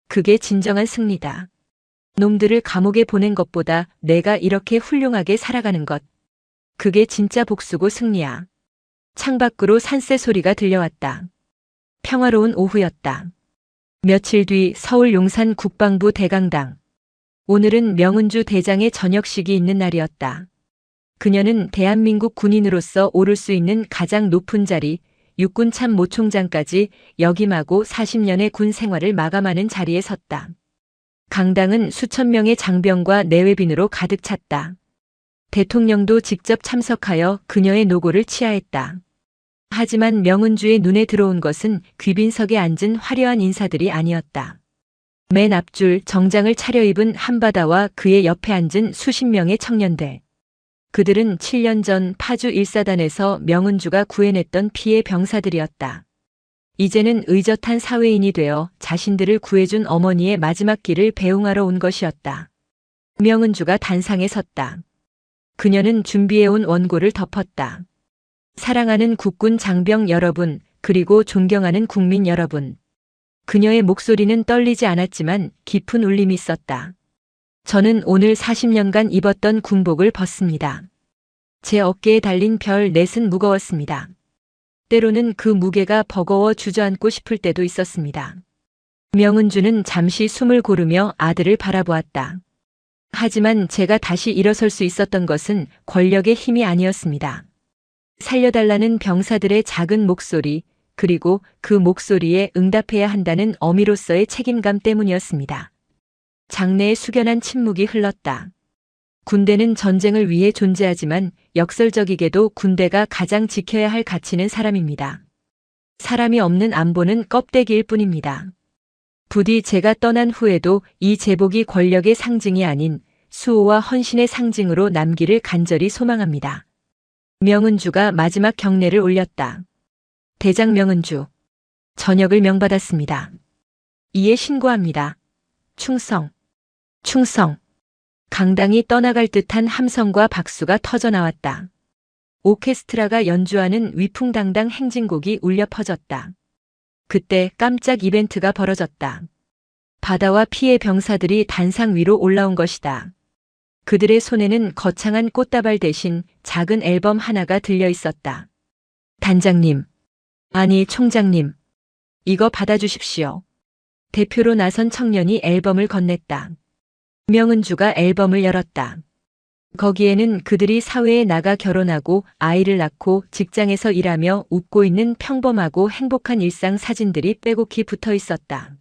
그게 진정한 승리다. 놈들을 감옥에 보낸 것보다 내가 이렇게 훌륭하게 살아가는 것. 그게 진짜 복수고 승리야. 창밖으로 산새 소리가 들려왔다. 평화로운 오후였다. 며칠 뒤 서울 용산 국방부 대강당. 오늘은 명은주 대장의 전역식이 있는 날이었다. 그녀는 대한민국 군인으로서 오를 수 있는 가장 높은 자리, 육군 참모총장까지 역임하고 40년의 군 생활을 마감하는 자리에 섰다. 강당은 수천 명의 장병과 내외빈으로 가득 찼다. 대통령도 직접 참석하여 그녀의 노고를 치하했다. 하지만 명은주의 눈에 들어온 것은 귀빈석에 앉은 화려한 인사들이 아니었다. 맨 앞줄 정장을 차려입은 한바다와 그의 옆에 앉은 수십 명의 청년들. 그들은 7년 전 파주 1사단에서 명은주가 구해냈던 피해 병사들이었다. 이제는 의젓한 사회인이 되어 자신들을 구해준 어머니의 마지막 길을 배웅하러 온 것이었다. 명은주가 단상에 섰다. 그녀는 준비해온 원고를 덮었다. 사랑하는 국군 장병 여러분, 그리고 존경하는 국민 여러분. 그녀의 목소리는 떨리지 않았지만 깊은 울림이 있었다. 저는 오늘 40년간 입었던 군복을 벗습니다. 제 어깨에 달린 별 넷은 무거웠습니다. 때로는 그 무게가 버거워 주저앉고 싶을 때도 있었습니다. 명은주는 잠시 숨을 고르며 아들을 바라보았다. 하지만 제가 다시 일어설 수 있었던 것은 권력의 힘이 아니었습니다. 살려달라는 병사들의 작은 목소리, 그리고 그 목소리에 응답해야 한다는 어미로서의 책임감 때문이었습니다. 장내에 숙연한 침묵이 흘렀다. 군대는 전쟁을 위해 존재하지만 역설적이게도 군대가 가장 지켜야 할 가치는 사람입니다. 사람이 없는 안보는 껍데기일 뿐입니다. 부디 제가 떠난 후에도 이 제복이 권력의 상징이 아닌 수호와 헌신의 상징으로 남기를 간절히 소망합니다. 명은주가 마지막 경례를 올렸다. 대장 명은주. 전역을 명받았습니다. 이에 신고합니다. 충성. 충성. 강당이 떠나갈 듯한 함성과 박수가 터져나왔다. 오케스트라가 연주하는 위풍당당 행진곡이 울려 퍼졌다. 그때 깜짝 이벤트가 벌어졌다. 바다와 피해 병사들이 단상 위로 올라온 것이다. 그들의 손에는 거창한 꽃다발 대신 작은 앨범 하나가 들려 있었다. 단장님, 아니 총장님, 이거 받아주십시오. 대표로 나선 청년이 앨범을 건넸다. 명은주가 앨범을 열었다. 거기에는 그들이 사회에 나가 결혼하고 아이를 낳고 직장에서 일하며 웃고 있는 평범하고 행복한 일상 사진들이 빼곡히 붙어 있었다.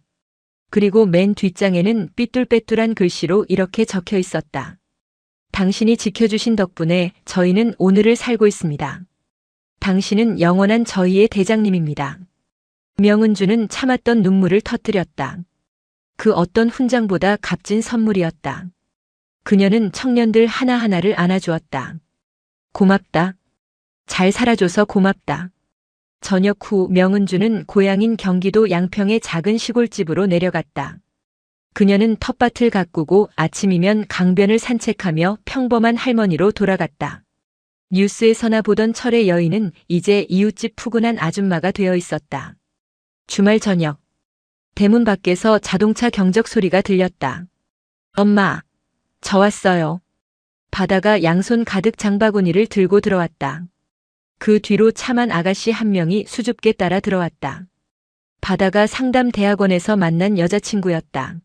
그리고 맨 뒷장에는 삐뚤빼뚤한 글씨로 이렇게 적혀 있었다. 당신이 지켜주신 덕분에 저희는 오늘을 살고 있습니다. 당신은 영원한 저희의 대장님입니다. 명은주는 참았던 눈물을 터뜨렸다. 그 어떤 훈장보다 값진 선물이었다. 그녀는 청년들 하나하나를 안아주었다. 고맙다. 잘 살아줘서 고맙다. 저녁 후 명은주는 고향인 경기도 양평의 작은 시골집으로 내려갔다. 그녀는 텃밭을 가꾸고 아침이면 강변을 산책하며 평범한 할머니로 돌아갔다. 뉴스에서나 보던 철의 여인은 이제 이웃집 푸근한 아줌마가 되어 있었다. 주말 저녁. 대문 밖에서 자동차 경적 소리가 들렸다. 엄마, 저 왔어요. 바다가 양손 가득 장바구니를 들고 들어왔다. 그 뒤로 참한 아가씨 한 명이 수줍게 따라 들어왔다. 바다가 상담대학원에서 만난 여자친구였다.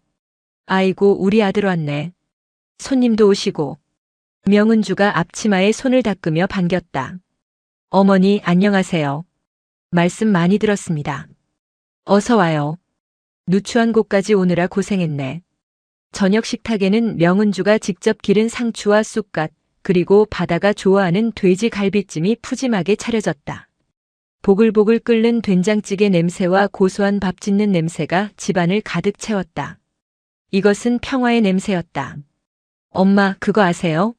아이고, 우리 아들 왔네. 손님도 오시고. 명은주가 앞치마에 손을 닦으며 반겼다. 어머니, 안녕하세요. 말씀 많이 들었습니다. 어서 와요. 누추한 곳까지 오느라 고생했네. 저녁 식탁에는 명은주가 직접 기른 상추와 쑥갓, 그리고 바다가 좋아하는 돼지 갈비찜이 푸짐하게 차려졌다. 보글보글 끓는 된장찌개 냄새와 고소한 밥 짓는 냄새가 집안을 가득 채웠다. 이것은 평화의 냄새였다. 엄마, 그거 아세요?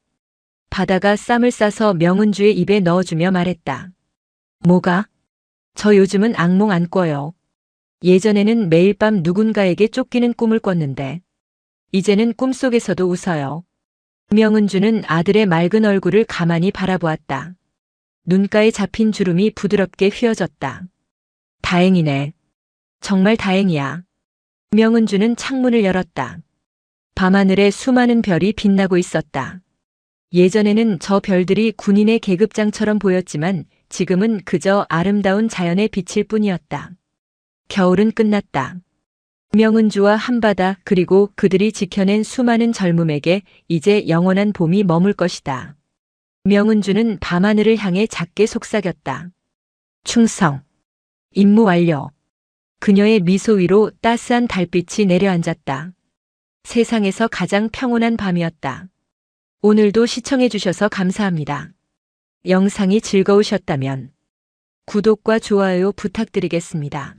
바다가 쌈을 싸서 명은주의 입에 넣어주며 말했다. 뭐가? 저 요즘은 악몽 안 꿔요. 예전에는 매일 밤 누군가에게 쫓기는 꿈을 꿨는데 이제는 꿈속에서도 웃어요. 명은주는 아들의 맑은 얼굴을 가만히 바라보았다. 눈가에 잡힌 주름이 부드럽게 휘어졌다. 다행이네. 정말 다행이야. 명은주는 창문을 열었다. 밤하늘에 수많은 별이 빛나고 있었다. 예전에는 저 별들이 군인의 계급장처럼 보였지만 지금은 그저 아름다운 자연의 빛일 뿐이었다. 겨울은 끝났다. 명은주와 한바다 그리고 그들이 지켜낸 수많은 젊음에게 이제 영원한 봄이 머물 것이다. 명은주는 밤하늘을 향해 작게 속삭였다. 충성. 임무 완료. 그녀의 미소 위로 따스한 달빛이 내려앉았다. 세상에서 가장 평온한 밤이었다. 오늘도 시청해주셔서 감사합니다. 영상이 즐거우셨다면 구독과 좋아요 부탁드리겠습니다.